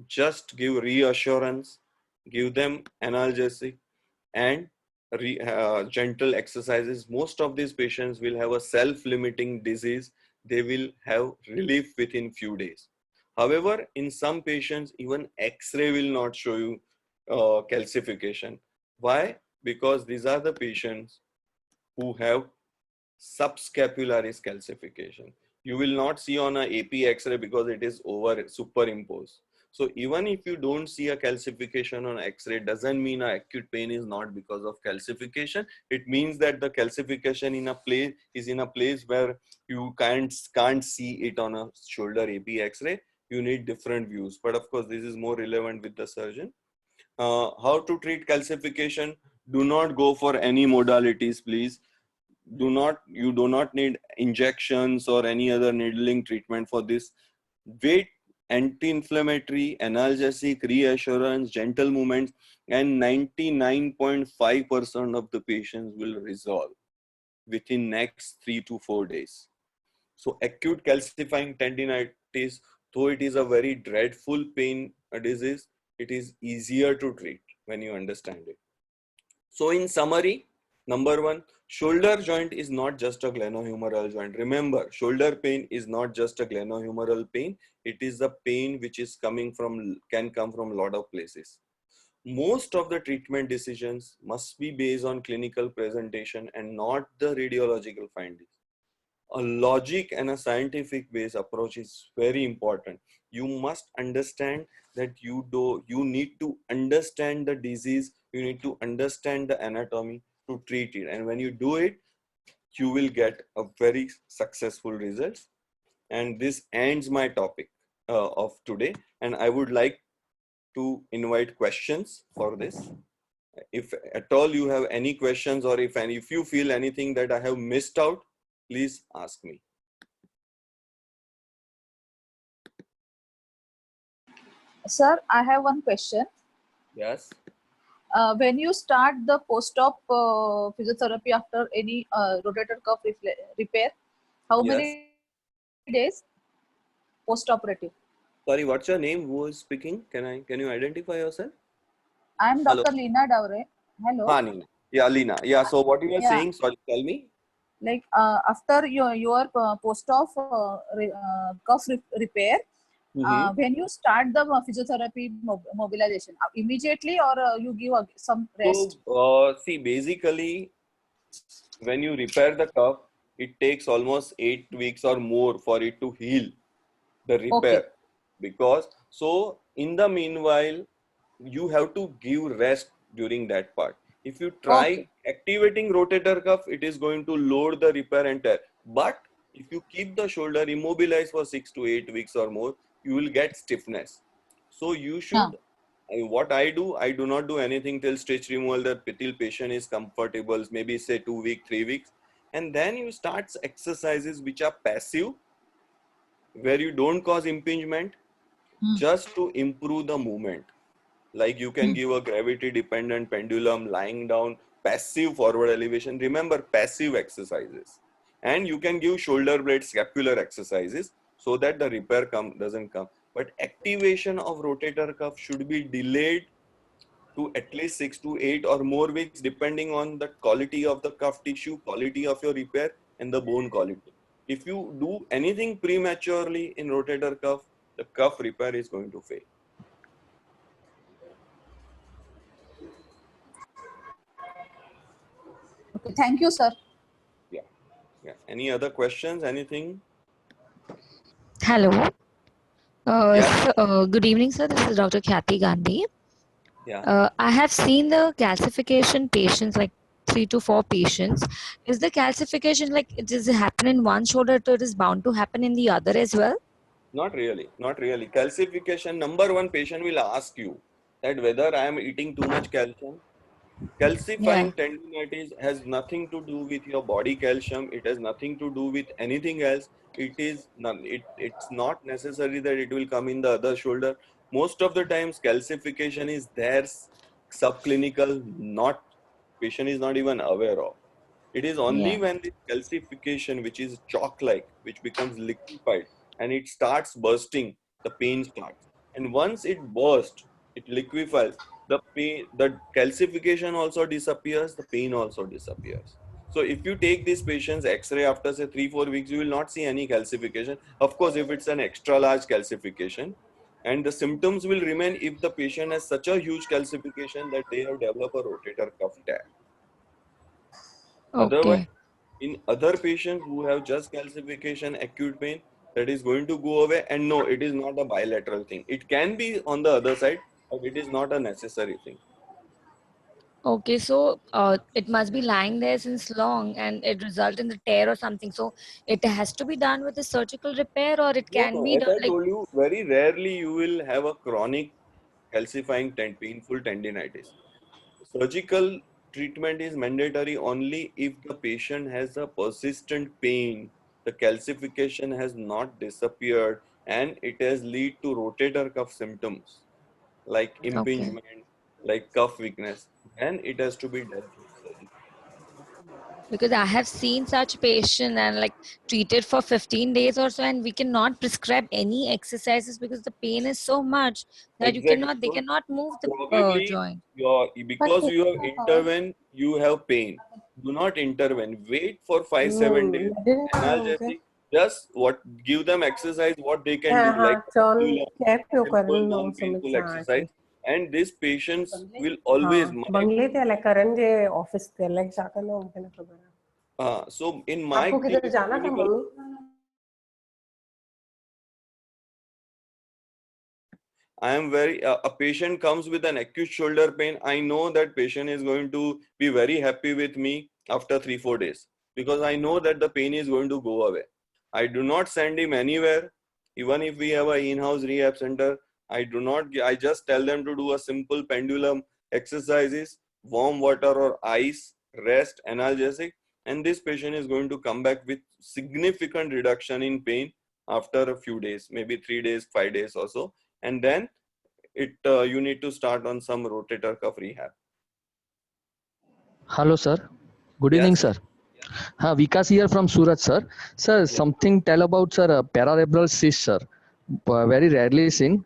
just give reassurance, give them analgesic and gentle exercises. Most of these patients will have a self-limiting disease. They will have relief within few days. However, in some patients, even X-ray will not show you calcification. Why? Because these are the patients who have subscapularis calcification. You will not see on a AP X-ray because it is superimposed. So even if you don't see a calcification on X-ray, doesn't mean a acute pain is not because of calcification. It means that the calcification in a place is in a place where you can't see it on a shoulder AP X-ray. You need different views. But of course, this is more relevant with the surgeon. How to treat calcification? Do not go for any modalities, please. You do not need injections or any other needling treatment for this. Wait, anti-inflammatory, analgesic, reassurance, gentle movements, and 99.5% of the patients will resolve within next 3 to 4 days. So acute calcifying tendinitis, though it is a very dreadful pain disease, it is easier to treat when you understand it. So in summary, number one, shoulder joint is not just a glenohumeral joint. Remember, shoulder pain is not just a glenohumeral pain. It is a pain which is can come from a lot of places. Most of the treatment decisions must be based on clinical presentation and not the radiological findings. A logic and a scientific based approach is very important. You must understand that you need to understand the disease, you need to understand the anatomy to treat it, and when you do it, you will get a very successful results. And this ends my topic of today, and I would like to invite questions for this. If at all you have any questions, or if you feel anything that I have missed out, please ask me. Sir, I have one question. Yes. When you start the post-op physiotherapy after any rotator cuff repair, how Yes. many days post-operative? Sorry, what's your name? Who is speaking? Can you identify yourself? I am Hello. Dr. Leena Davre. Hello. Nina. Yeah, Lina. Yeah. So what you were Yeah, saying? Sorry, tell me. like after your post-op cuff repair, Mm-hmm. when you start the physiotherapy mobilization, immediately or you give some rest? So see, basically, when you repair the cuff, it takes almost 8 weeks or more for it to heal the repair. Okay. Because so in the meanwhile, you have to give rest during that part. If you Okay. try activating rotator cuff, it is going to load the repair and tear. But if you keep the shoulder immobilized for 6 to 8 weeks or more, you will get stiffness. So you Huh. should, what I do not do anything till stitch removal that till patient is comfortable, maybe say 2 weeks, 3 weeks. And then you start exercises which are passive, where you don't cause impingement, Hmm. just to improve the movement. Like you can Hmm. give a gravity dependent pendulum, lying down, passive forward elevation. Remember, passive exercises. And you can give shoulder blade scapular exercises so that the repair doesn't come. But activation of rotator cuff should be delayed to at least 6 to 8 or more weeks, depending on the quality of the cuff tissue, quality of your repair, and the bone quality. If you do anything prematurely in rotator cuff, the cuff repair is going to fail. Okay. Thank you, sir. Yeah. Yeah. Any other questions? Anything? Hello. Yes. Good evening, sir. This is Dr. Kathy Gandhi. Yeah. I have seen the calcification patients, like 3 to 4 patients. Is the calcification like does it happen in one shoulder, so it is bound to happen in the other as well? Not really. Not really. Calcification, number one, patient will ask you that whether I am eating too much calcium. Yeah. Calcifying tendinitis has nothing to do with your body calcium. It has nothing to do with anything else. It's not necessary that it will come in the other shoulder. Most of the times, calcification is there subclinical, not patient is not even aware of. It is only Yeah. when the calcification, which is chalk-like, which becomes liquefied and it starts bursting, the pain starts. And once it bursts, it liquefies, the calcification also disappears, the pain also disappears. So if you take these patients X-ray after say 3-4 weeks, you will not see any calcification. Of course, if it's an extra large calcification, and the symptoms will remain if the patient has such a huge calcification that they have developed a rotator cuff tear. Otherwise, Okay. in other patients who have just calcification, acute pain, that is going to go away. And no, it is not a bilateral thing. It can be on the other side, but it is not a necessary thing. Okay, so it must be lying there since long and it result in the tear or something. So it has to be done with a surgical repair or it No, can no, be as done I like, told you, very rarely you will have a chronic calcifying painful tendinitis. Surgical treatment is mandatory only if the patient has a persistent pain, the calcification has not disappeared, and it has lead to rotator cuff symptoms like okay. impingement, like cuff weakness. Then it has to be dealt with surgically. Because I have seen such patient and like treated for 15 days or so, and we cannot prescribe any exercises because the pain is so much that Exactly. they So cannot move the probably joint. because you have intervened, you have pain. Do not intervene. Wait for 5-7 days. Analgesic. Just what give them exercise what they can do, like John pendulum, Cape simple summit non-painful exercise, हाँ and these patients will always बंगले थे अलग करन जे office थे अलग जाकर ना उनके ना खबर so in my आपको किधर जाना था clinical mummy I am very, a patient comes with an acute shoulder pain. I know that patient is going to be very happy with me after 3-4 days because I know that the pain is going to go away. I do not send him anywhere. Even if we have an in-house rehab center, I just tell them to do a simple pendulum exercises, warm water or ice, rest, analgesic, and this patient is going to come back with significant reduction in pain after a few days, maybe 3 days, 5 days or so, and then you need to start on some rotator cuff rehab. Hello, sir. Good evening, Yes. sir. Vikas here from Surat, sir. Sir, Yes. something tell about, sir, pararebral cyst, sir. Very rarely seen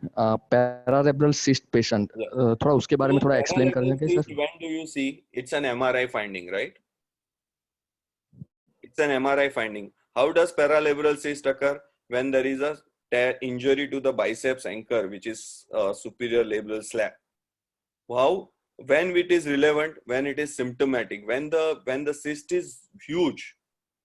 pararebral cyst patient. Yeah. थोड़ा उसके बारे में So थोड़ा explain parallel करेंगे, cyst, sir? when do you see? It's an MRI finding, right? It's an MRI finding. How does paralabral cyst occur? When there is a injury to the biceps anchor, which is superior labral slab. How? When it is relevant, when it is symptomatic, when the cyst is huge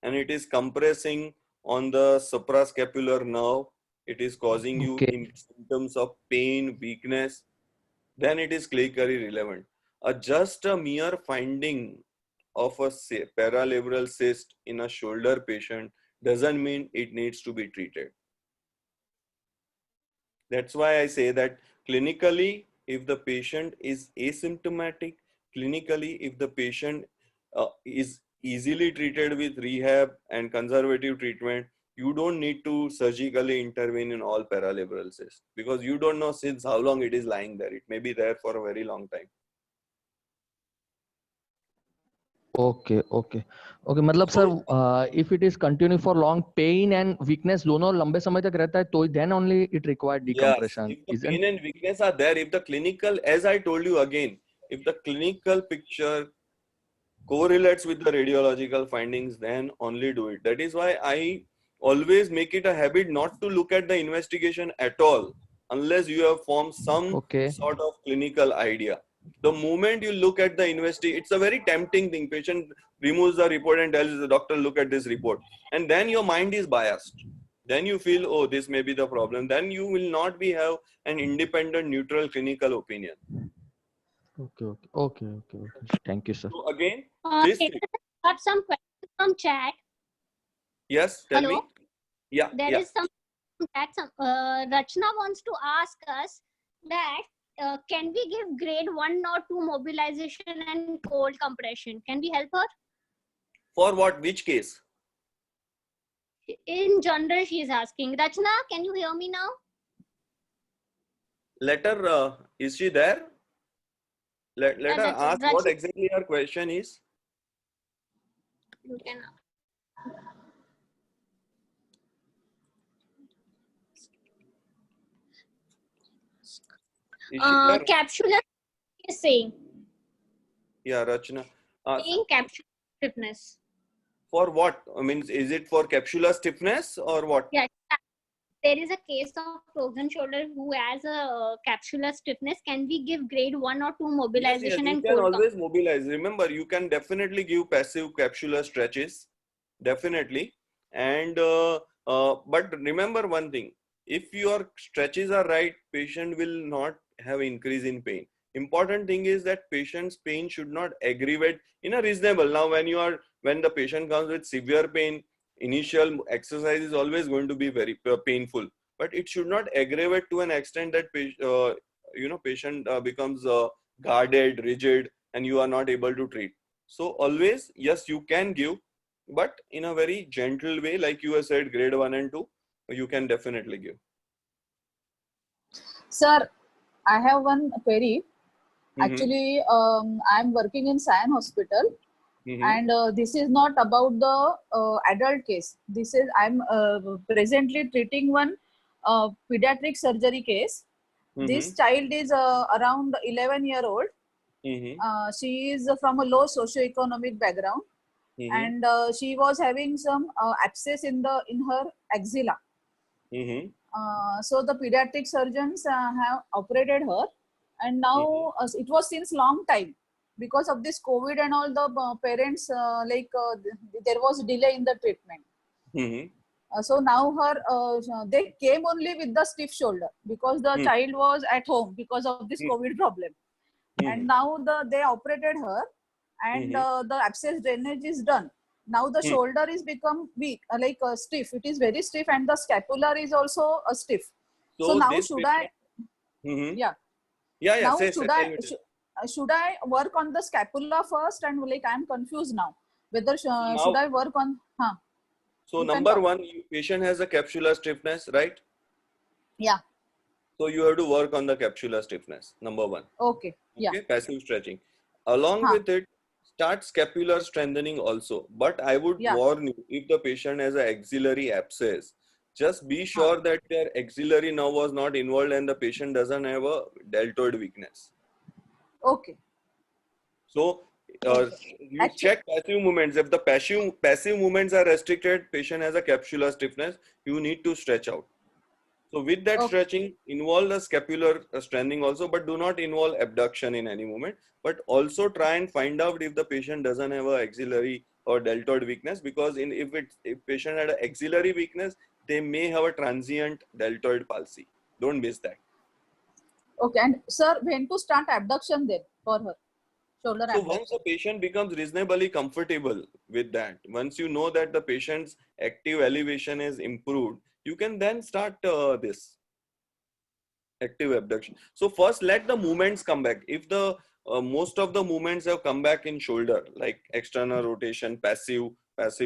and it is compressing on the suprascapular nerve, it is causing you Okay. in symptoms of pain, weakness, then it is clinically relevant. Just a mere finding of a paralabral cyst in a shoulder patient doesn't mean it needs to be treated. That's why I say that clinically, if the patient is asymptomatic, clinically, if the patient is easily treated with rehab and conservative treatment, you don't need to surgically intervene in all paralabral cysts because you don't know since how long it is lying there. It may be there for a very long time. Okay. मतलब sir, if it is continue for long, pain and weakness दोनों लंबे समय तक रहता है तो then only it required Yes, decompression, if the isn't? pain and weakness are there, if the clinical, as I told you again, if the clinical picture correlates with the radiological findings, then only do it. That is why I always make it a habit not to look at the investigation at all unless you have formed some Okay. sort of clinical idea. The moment you look at the investigation, it's a very tempting thing. Patient removes the report and tells the doctor, look at this report. And then your mind is biased. Then you feel, oh, this may be the problem. Then you will not be have an independent, neutral clinical opinion. Okay. Thank you, sir. So again, this thing. Got some questions from chat. Yes, tell Hello? me. Yeah, There yeah. is some chat. Rachna wants to ask us that can we give grade 1 or 2 mobilization and cold compression? Can we help her? For what? Which case? In general, she is asking. Rachna, can you hear me now? Let her, is she there? Let her ask what Rachna, exactly her question is. you can. Is she there? Capsular is saying. Yeah, Rachna. Saying capsular stiffness. For what? I mean, is it for capsular stiffness or what? Yeah, there is a case of frozen shoulder who has a capsular stiffness. Can we give grade 1 or 2 Yes, mobilization you and can cold always mobilize. Remember, you can definitely give passive capsular stretches, definitely. And but remember one thing: if your stretches are right, patient will not have increase in pain. Important thing is that patient's pain should not aggravate in a reasonable. Now, when the patient comes with severe pain, initial exercise is always going to be very painful, but it should not aggravate to an extent that patient becomes guarded, rigid, and you are not able to treat. So always, yes, you can give, but in a very gentle way, like you have said, grade 1 and 2, you can definitely give. Sir, I have one query. Mhm. Actually, I'm working in Sion Hospital, Mhm. and this is not about the adult case. This is I'm presently treating one pediatric surgery case. This Mhm. child is around 11-year-old. Mhm. She is from a low socioeconomic background, Mhm. and she was having some abscess in her axilla. Mhm. So the pediatric surgeons have operated her, and Mhm. now it was since long time because of this COVID and all. The parents there was delay in the treatment. Mhm. So now they came only with the stiff shoulder because the Mhm. child was at home because of this COVID problem. And Mhm. now they operated her, and Mhm. the abscess drainage is done. Now the Mhm. shoulder is become weak, stiff. It is very stiff, and the scapular is also stiff. So So now this should I? patient. Mhm. Yeah. Yeah, yeah. Now Say, say. Tell me. Tell me. should I work on the scapula first? And like I'm confused now. Whether So should now, I work on? Huh? so You can number talk. one, patient has a capsular stiffness, right? Yeah. So you have to work on the capsular stiffness. Number one. Okay. Yeah. Okay, passive stretching. Along Huh. with it, start scapular strengthening also. But I would Yeah. warn you, if the patient has an axillary abscess, just be Huh. sure that their axillary nerve was not involved and the patient doesn't have a deltoid weakness. Okay. So Okay. you Actually, check passive movements. If the passive movements are restricted, patient has a capsular stiffness, you need to stretch out. So with that okay. stretching, involve the scapular strengthening also, but do not involve abduction in any movement. But also try and find out if the patient doesn't have a axillary or deltoid weakness, because if patient had an axillary weakness, they may have a transient deltoid palsy. Don't miss that. Okay. And sir, when to start abduction then for her shoulder So once the abduction? patient becomes reasonably comfortable with that, once you know that the patient's active elevation is improved, you can then start this active abduction. So first let the movements come back. If the most of the movements have come back in shoulder, like external rotation, passive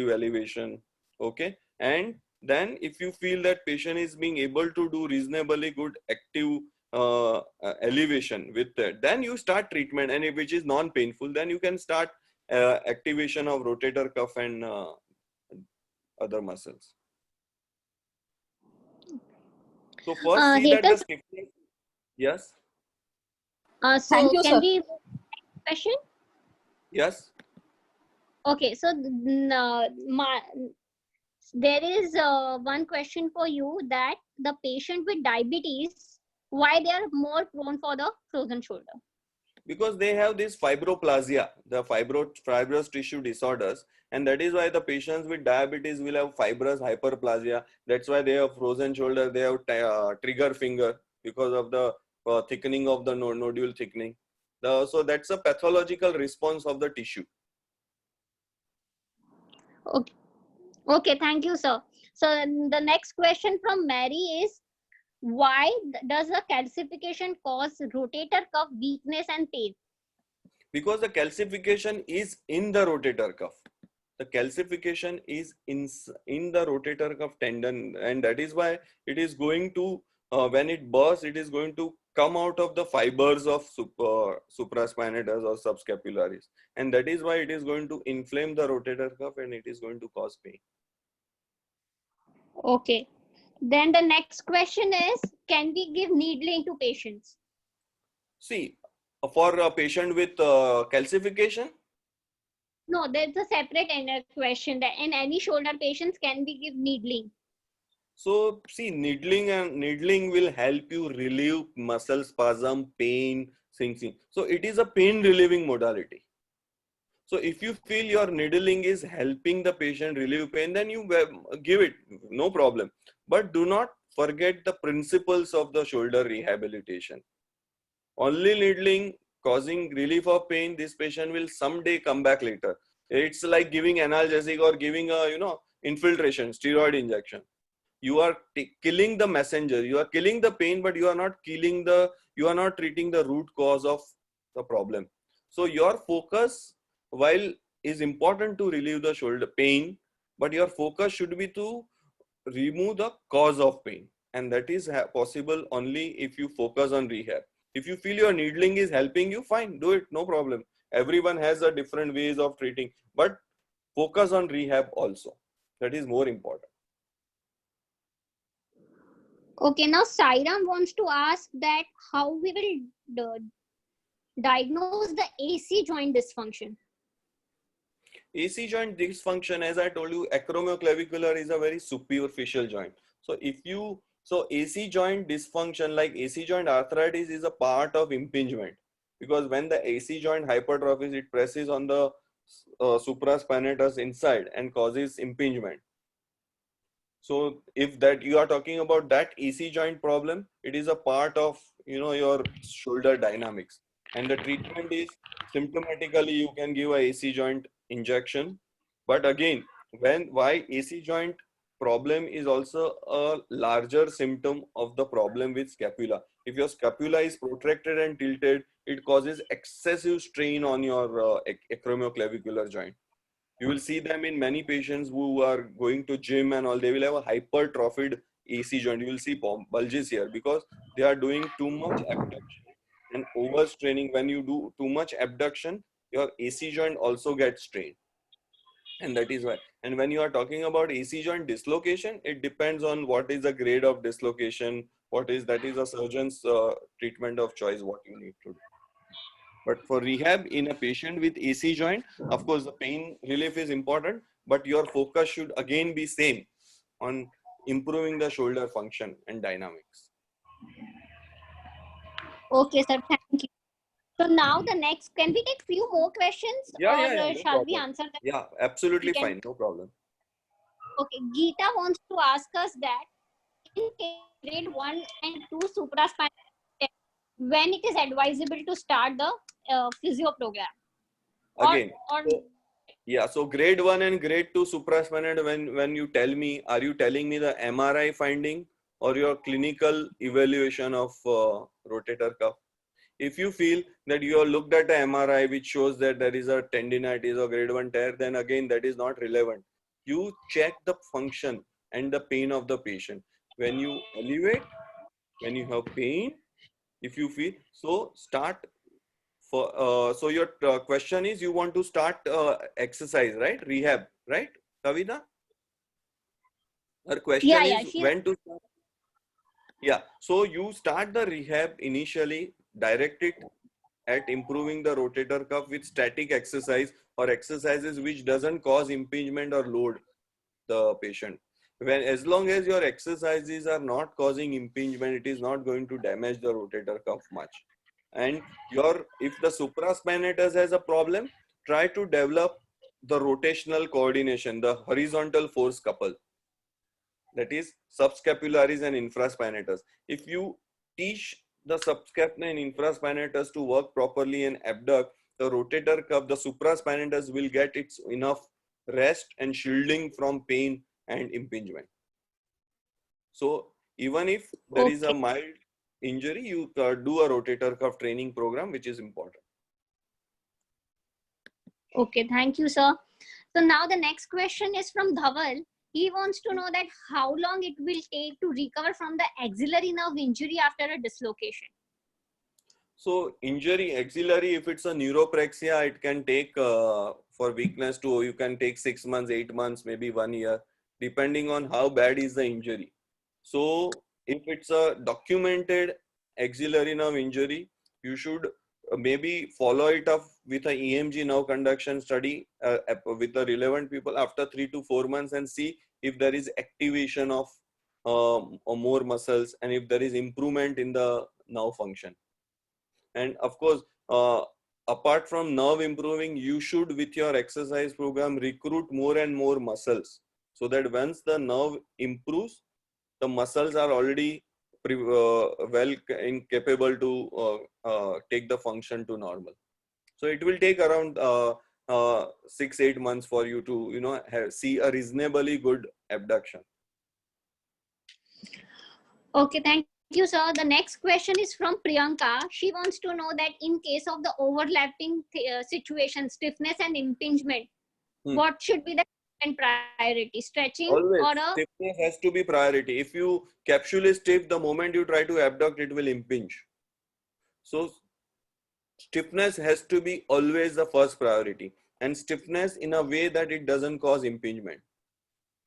elevation, okay, and then if you feel that patient is being able to do reasonably good active elevation with that, then you start treatment, and which is non-painful, then you can start activation of rotator cuff and other muscles. So first see that the Hetal, stiffness. Yes. Thank so you, can sir. we question? Yes. Okay, so there is one question for you, that the patient with diabetes, why they are more prone for the frozen shoulder? Because they have this fibroplasia, the fibrous tissue disorders, and that is why the patients with diabetes will have fibrous hyperplasia. That's why they have frozen shoulder, they have trigger finger because of the thickening of the nodule thickening. So that's a pathological response of the tissue. Okay, okay, thank you, sir. So the next question from Mary is, why does the calcification cause rotator cuff weakness and pain? Because the calcification is in the rotator cuff. The calcification is in the rotator cuff tendon, and that is why it is going to, when it bursts, it is going to come out of the fibers of supraspinatus or subscapularis, and that is why it is going to inflame the rotator cuff and it is going to cause pain. Okay. Then the next question is, can we give needling to patients? See, for a patient with calcification, No, there's a separate question that in any shoulder patients can we give needling? So see, needling will help you relieve muscle spasm, pain, things. So it is a pain relieving modality. So if you feel your needling is helping the patient relieve pain, then you give it, no problem. But do not forget the principles of the shoulder rehabilitation. Only needling causing relief of pain, this patient will someday come back later. It's like giving analgesic or giving a infiltration, steroid injection. You are killing the messenger. You are killing the pain, but you are not treating the root cause of the problem. So your focus, while is important to relieve the shoulder pain, but your focus should be to remove the cause of pain, and that is possible only if you focus on rehab. If you feel your needling is helping you, fine, do it, no problem. Everyone has a different ways of treating, but focus on rehab also. That is more important. Okay, now Sairam wants to ask that how we will diagnose the AC joint dysfunction. AC joint dysfunction, as I told you, acromioclavicular is a very superficial joint. So AC joint dysfunction, like AC joint arthritis, is a part of impingement, because when the AC joint hypertrophies, it presses on the supraspinatus inside and causes impingement. So if that you are talking about that AC joint problem, it is a part of your shoulder dynamics, and the treatment is symptomatically you can give a AC joint injection. But again, why AC joint problem is also a larger symptom of the problem with scapula. If your scapula is protracted and tilted, it causes excessive strain on your acromioclavicular joint. You will see them in many patients who are going to gym and all. They will have a hypertrophied AC joint. You will see bulges here because they are doing too much abduction and overstraining. When you do too much abduction, your AC joint also gets strained, and that is why. And when you are talking about AC joint dislocation, it depends on what is the grade of dislocation. That is a surgeon's treatment of choice, what you need to do. But for rehab in a patient with AC joint, of course, the pain relief is important, but your focus should again be same on improving the shoulder function and dynamics. Okay, sir, thank you. So now the next, can we take few more questions Yeah, or no shall we problem. answer them? Yeah, absolutely We can- fine, no problem. Okay, Geeta wants to ask us that in grade 1 and 2 supraspinal, when it is advisable to start the physio program? Again, Or so grade 1 and grade 2 supraspinatus, when you tell me, are you telling me the MRI finding or your clinical evaluation of rotator cuff? If you feel that you have looked at an MRI which shows that there is a tendinitis or grade 1 tear, then again that is not relevant. You check the function and the pain of the patient. When you elevate, when you have pain, if you feel, so start for so your question is you want to start exercise, right? Rehab, right, Kavita? Her question is when to start. Yeah, so you start the rehab initially, direct it at improving the rotator cuff with static exercise or exercises which doesn't cause impingement or load the patient. As long as your exercises are not causing impingement, it is not going to damage the rotator cuff much. And if the supraspinatus has a problem, try to develop the rotational coordination, the horizontal force couple, that is subscapularis and infraspinatus. If you teach the subscapula and infraspinatus to work properly and abduct, the rotator cuff, the supraspinatus will get its enough rest and shielding from pain and impingement. So even if there is a mild injury, you do a rotator cuff training program, which is important. Okay, thank you, sir. So now the next question is from Dhaval. He wants to know that how long it will take to recover from the axillary nerve injury after a dislocation. So injury, axillary, if it's a neuropraxia, it can take for weakness to, you can take 6 months, 8 months, maybe 1 year, depending on how bad is the injury. So if it's a documented axillary nerve injury, you should maybe follow it up with a EMG nerve conduction study with the relevant people after 3 to 4 months and see if there is activation of or more muscles and if there is improvement in the nerve function. And of course, apart from nerve improving, you should with your exercise program recruit more and more muscles, so that once the nerve improves, the muscles are already well capable to take the function to normal. So it will take around 6-8 months for you to see a reasonably good abduction. Okay, thank you, sir. The next question is from Priyanka. She wants to know that in case of the overlapping situation, stiffness and impingement, what should be the priority? Stretching Always, or a stiffness has to be priority. If you capsule is stiff, the moment you try to abduct, it will impinge. So stiffness has to be always the first priority, and stiffness in a way that it doesn't cause impingement.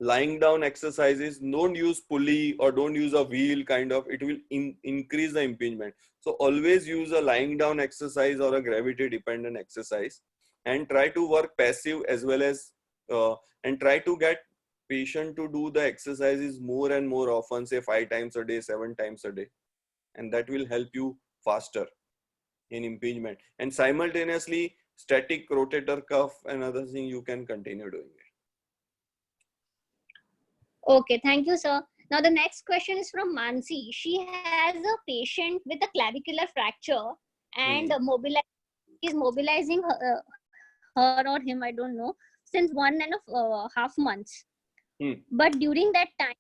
Lying down exercises, don't use pulley or don't use a wheel kind of, it will increase the impingement. So always use a lying down exercise or a gravity dependent exercise, and try to work passive as well as and try to get patient to do the exercises more and more often, say 5 times a day, 7 times a day, and that will help you faster in impingement. And simultaneously, static rotator cuff and other thing you can continue doing it. Okay, thank you, sir. Now the next question is from Mansi. She has a patient with a clavicular fracture and is mobilizing her or him, I don't know, since 1.5 months. But during that time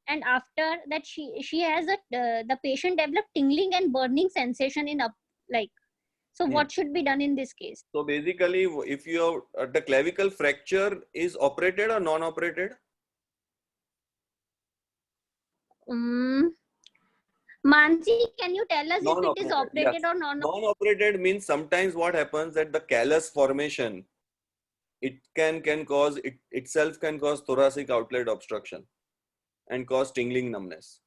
and after that, she has the patient developed tingling and burning sensation in So what should be done in this case? So basically, if the clavicle fracture is operated or non-operated? Mansi, can you tell us if it is operated yes. or Non-operated means sometimes what happens that the callus formation, it can cause, it itself can cause thoracic outlet obstruction and cause tingling numbness.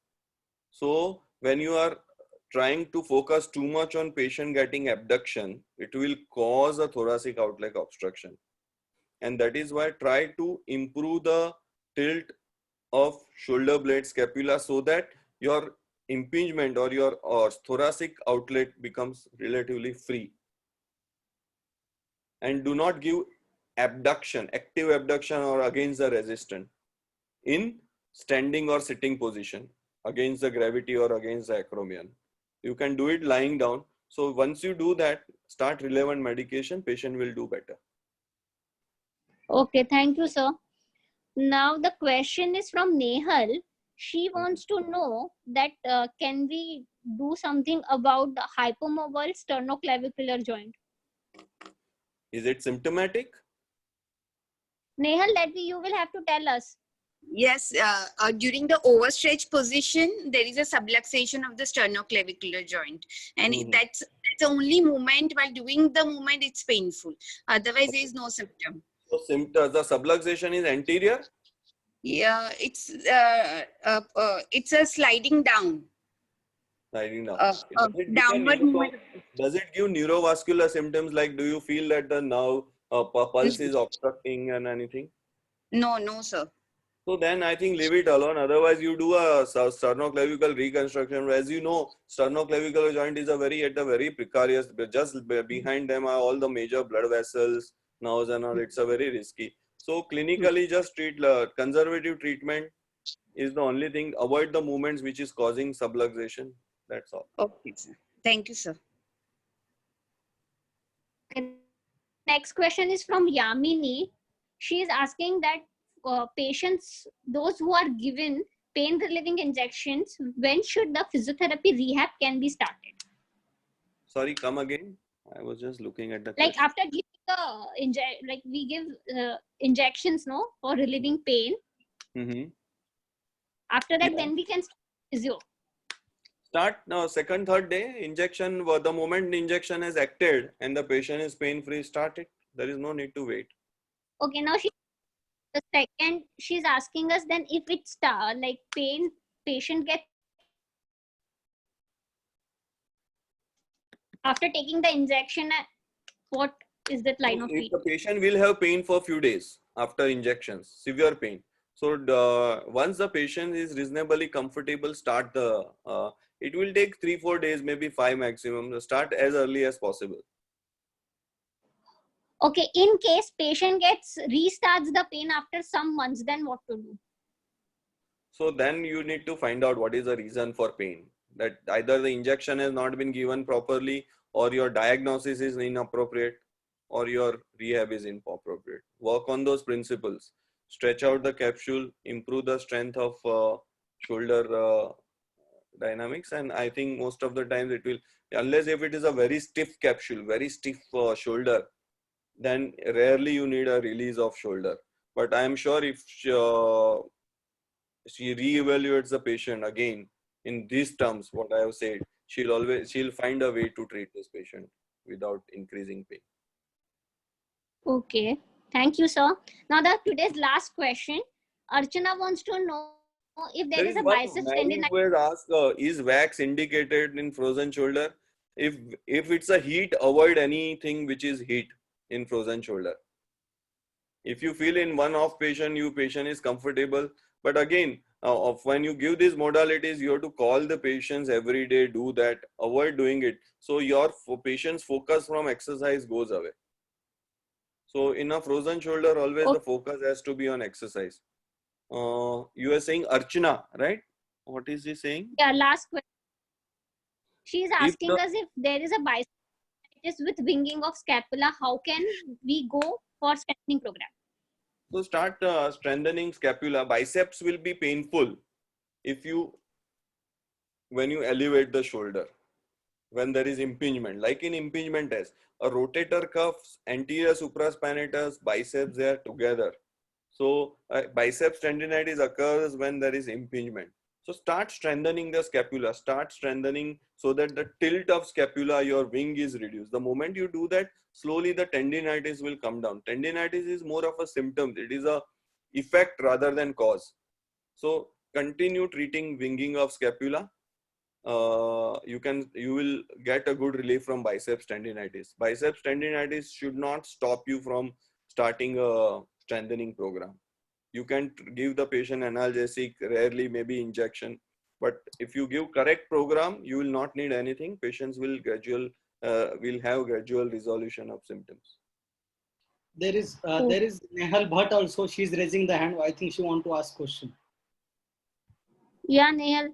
So when you are trying to focus too much on patient getting abduction, it will cause a thoracic outlet obstruction. And that is why try to improve the tilt of shoulder blade scapula so that your impingement or your thoracic outlet becomes relatively free. And do not give abduction, active abduction or against the resistance in standing or sitting position against the gravity or against the acromion. You can do it lying down. So once you do that, start relevant medication, patient will do better. Okay, thank you, sir. Now the question is from Nehal. She wants to know that can we do something about the hypomobile sternoclavicular joint? Is it symptomatic? Nehal, you will have to tell us. Yes, during the overstretched position, there is a subluxation of the sternoclavicular joint, and that's the only movement. While doing the movement, it's painful. Otherwise, there is no symptom. So the subluxation is anterior? Yeah, it's a sliding down. Sliding down. Downward movement. Does it give neurovascular symptoms, like do you feel that the nerve pulse is obstructing and anything? No, sir. So then I think leave it alone. Otherwise, you do a sternoclavicle reconstruction. As you know, sternoclavicular joint is at a very precarious. Just behind them are all the major blood vessels, nerves, and all. It's a very risky. So clinically, just treat conservative treatment is the only thing. Avoid the movements which is causing subluxation. That's all. Okay, sir. Thank you, sir. Next question is from Yamini. She is asking that patients, those who are given pain relieving injections, when should the physiotherapy rehab can be started? Sorry, come again. I was just looking at the like question. after giving the we give injections, no, for relieving pain. After that, then we can start physio. Start now, second, third day injection. The moment the injection is acted and the patient is pain free, start it. There is no need to wait. Okay, now she's asking us then if it's patient gets after taking the injection, what is that line of If the treatment? patient will have pain for few days after injections, severe pain. So once the patient is reasonably comfortable, start the. It will take 3-4 days, maybe 5 maximum. Start as early as possible. Okay, in case patient restarts the pain after some months, then what to do? So then you need to find out what is the reason for pain. That either the injection has not been given properly, or your diagnosis is inappropriate, or your rehab is inappropriate. Work on those principles. Stretch out the capsule, improve the strength of shoulder dynamics, and I think most of the times it will, unless if it is a very stiff capsule, very stiff shoulder, then rarely you need a release of shoulder. But I am sure if she re-evaluates the patient again in these terms, what I have said, she'll find a way to treat this patient without increasing pain. Okay, thank you, sir. Now today's last question. Archana wants to know if there There is is a one biceps Mary tendonitis. who has asked, is wax indicated in frozen shoulder? If it's a heat, avoid anything which is heat in frozen shoulder. If you feel in one off patient, patient is comfortable. But again, when you give these modalities, you have to call the patients every day, do that, avoid doing it. So your patient's focus from exercise goes away. So in a frozen shoulder, always the focus has to be on exercise. You are saying Archana, right? What is he saying? Yeah, last question. She is If asking us if there is a biceps tendonitis with winging of scapula, how can we go for strengthening program? So start strengthening scapula. Biceps will be painful when you elevate the shoulder, when there is impingement. Like in impingement test, a rotator cuffs, anterior supraspinatus, biceps, they are together. So biceps tendinitis occurs when there is impingement. So start strengthening the scapula, start strengthening so that the tilt of scapula, your wing is reduced. The moment you do that, slowly the tendinitis will come down. Tendinitis is more of a symptom. It is a effect rather than cause. So continue treating winging of scapula. You will get a good relief from biceps tendinitis. Biceps tendinitis should not stop you from starting a strengthening program. You can give the patient analgesic, rarely maybe injection, but if you give correct program, you will not need anything. Patients will have gradual resolution of symptoms. There is Nehal Bhatt also. She's raising the hand. I think she want to ask question. Yeah, Nehal.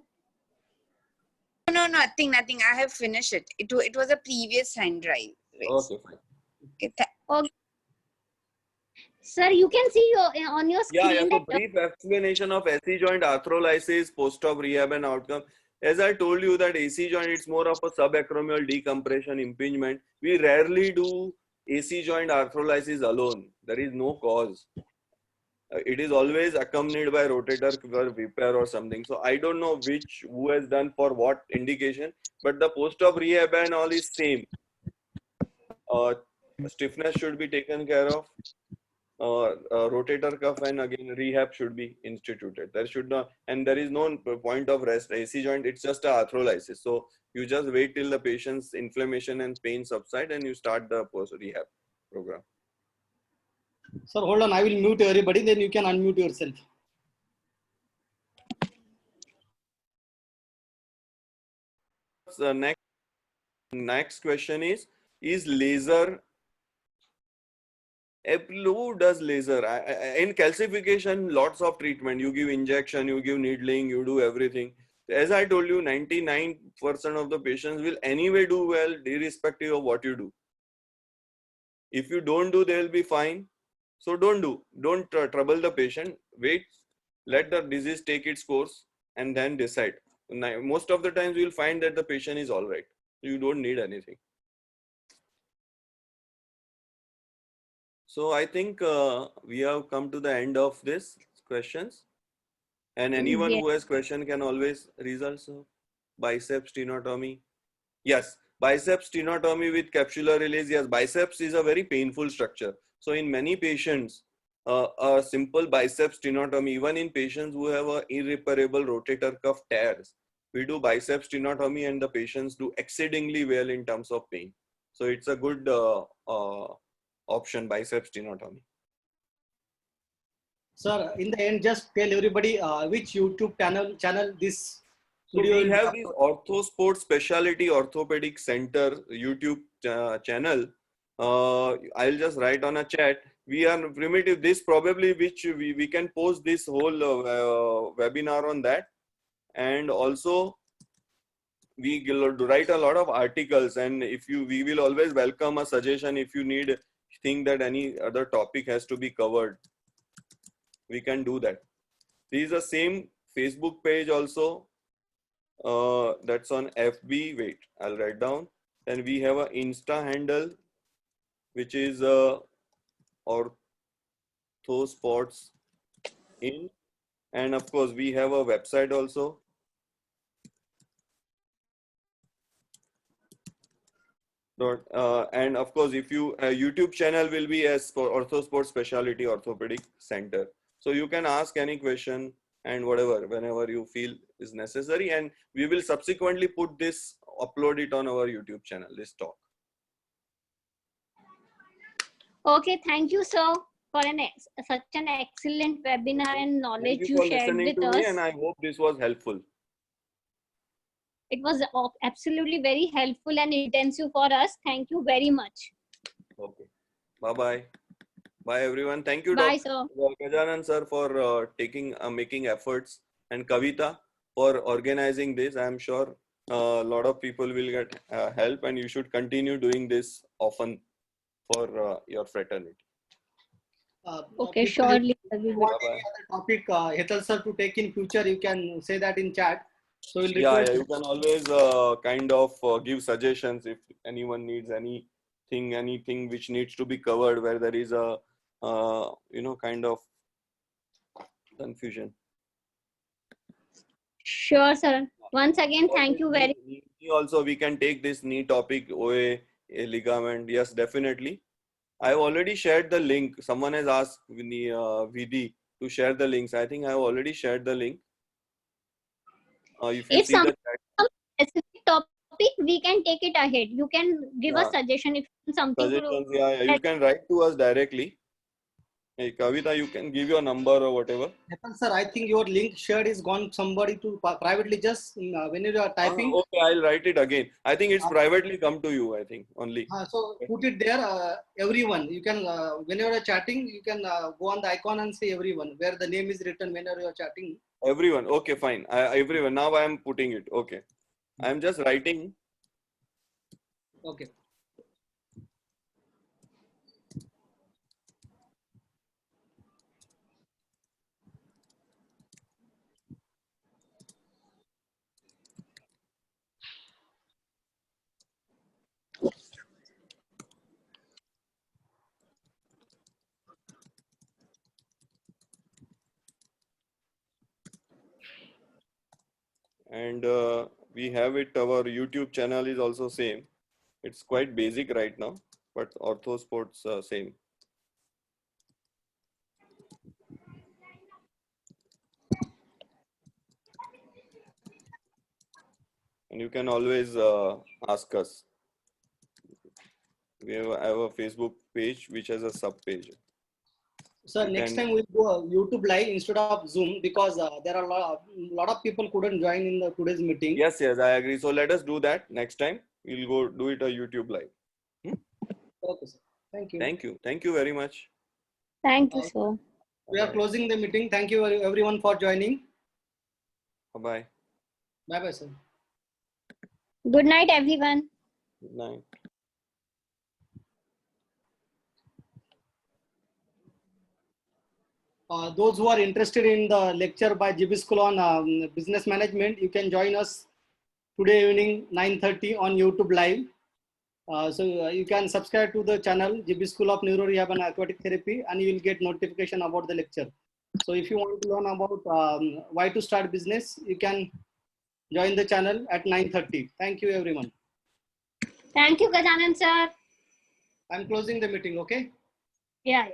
No, nothing. I have finished it. It was a previous hand drive. Okay, fine. Okay, Okay. Sir, you can see on your screen. Yeah. So brief explanation of AC joint arthrolysis, post-op rehab and outcome. As I told you that AC joint, it's more of a subacromial decompression impingement. We rarely do AC joint arthrolysis alone. There is no cause. It is always accompanied by rotator cuff repair or something. So I don't know who has done for what indication, but the post-op rehab and all is same. Stiffness should be taken care of. Rotator cuff and again rehab should be instituted. There should not, and there is no point of rest. AC joint, it's just a arthrolysis. So you just wait till the patient's inflammation and pain subside and you start the post rehab program. Sir, hold on. I will mute everybody. Then you can unmute yourself. So next question is laser? Who does laser? In calcification, lots of treatment. You give injection, you give needling, you do everything. As I told you, 99% of the patients will anyway do well, irrespective of what you do. If you don't do, they will be fine. So don't do. Don't trouble the patient. Wait, let the disease take its course and then decide. Most of the times you will find that the patient is all right. You don't need anything. So I think we have come to the end of this questions. And anyone who has question can always result. So biceps tenotomy. Yes, biceps tenotomy with capsular release. Yes, biceps is a very painful structure. So in many patients, a simple biceps tenotomy, even in patients who have a irreparable rotator cuff tears, we do biceps tenotomy and the patients do exceedingly well in terms of pain. So it's a good option, biceps tenotomy. Sir, in the end, just tell everybody which YouTube channel this So video we will be have this uploaded. Ortho Sports Specialty Orthopedic Center YouTube channel. I'll just write on a chat. We are primitive. This probably which we can post this whole webinar on that, and also we write a lot of articles. And if you, we will always welcome a suggestion if you think that any other topic has to be covered. We can do that. This is the same Facebook page also. That's on FB. Wait, I'll write down. Then we have an Insta handle, which is Ortho Sports in, and of course we have a website also. And of course, if you YouTube channel will be as for Ortho Sports Specialty Orthopedic Center. So you can ask any question and whatever, whenever you feel is necessary, and we will subsequently put this, upload it on our YouTube channel, this talk. Okay, thank you, sir, for such an excellent webinar and Thank knowledge you you for shared listening with to me, us. and I hope this was helpful. It was absolutely very helpful and intensive for us. Thank you very much. Okay. Bye-bye. Bye everyone. Thank you, Bye, Dr. sir. Gajanan sir, for making efforts, and Kavita for organizing this. I am sure a lot of people will get help, and you should continue doing this often for your fraternity. Okay, People, surely. if you want any other topic, Hetal sir, to take in future, you can say that in chat. So we'll Yeah, request. you can always kind of give suggestions if anyone needs anything which needs to be covered where there is a kind of confusion. Sure, sir. Once again, thank you very much. Also, we can take this knee topic, OA, ligament. Yes, definitely. I've already shared the link. Someone has asked Vidhi to share the links. I think I've already shared the link. If you If see some the chat, specific topic, we can take it ahead. You can give us suggestion if something suggestions, you can write to us directly. Hey, Kavita, you can give your number or whatever. Hetal sir, I think your link shared is gone somebody to privately. Just when you are typing. Okay, I'll write it again. I think it's privately come to you, I think, only. So put it there, everyone. You can, whenever you're chatting, you can go on the icon and say everyone, where the name is written whenever you're chatting. Everyone. Okay, fine. Everyone. Now I am putting it. Okay. I'm just writing. Okay. And we have it. Our YouTube channel is also same. It's quite basic right now, but Ortho Sports same. And you can always ask us. We have a Facebook page which has a sub page. So next time we'll go YouTube live instead of Zoom, because there are a lot of people couldn't join in today's meeting. Yes, I agree. So let us do that next time. We'll go do it a YouTube live. Okay, sir. Thank you. Thank you. Thank you very much. Thank you, sir. We are closing the meeting. Thank you everyone for joining. Bye-bye. Bye-bye, sir. Good night, everyone. Good night. Those who are interested in the lecture by GB School on business management, you can join us today evening 9:30 on YouTube live. So you can subscribe to the channel GB School of Neuro Rehab and Aquatic Therapy, and you will get notification about the lecture. So if you want to learn about why to start business, you can join the channel at 9:30. Thank you, everyone. Thank you, Gajanan sir. I'm closing the meeting. Okay. Yeah.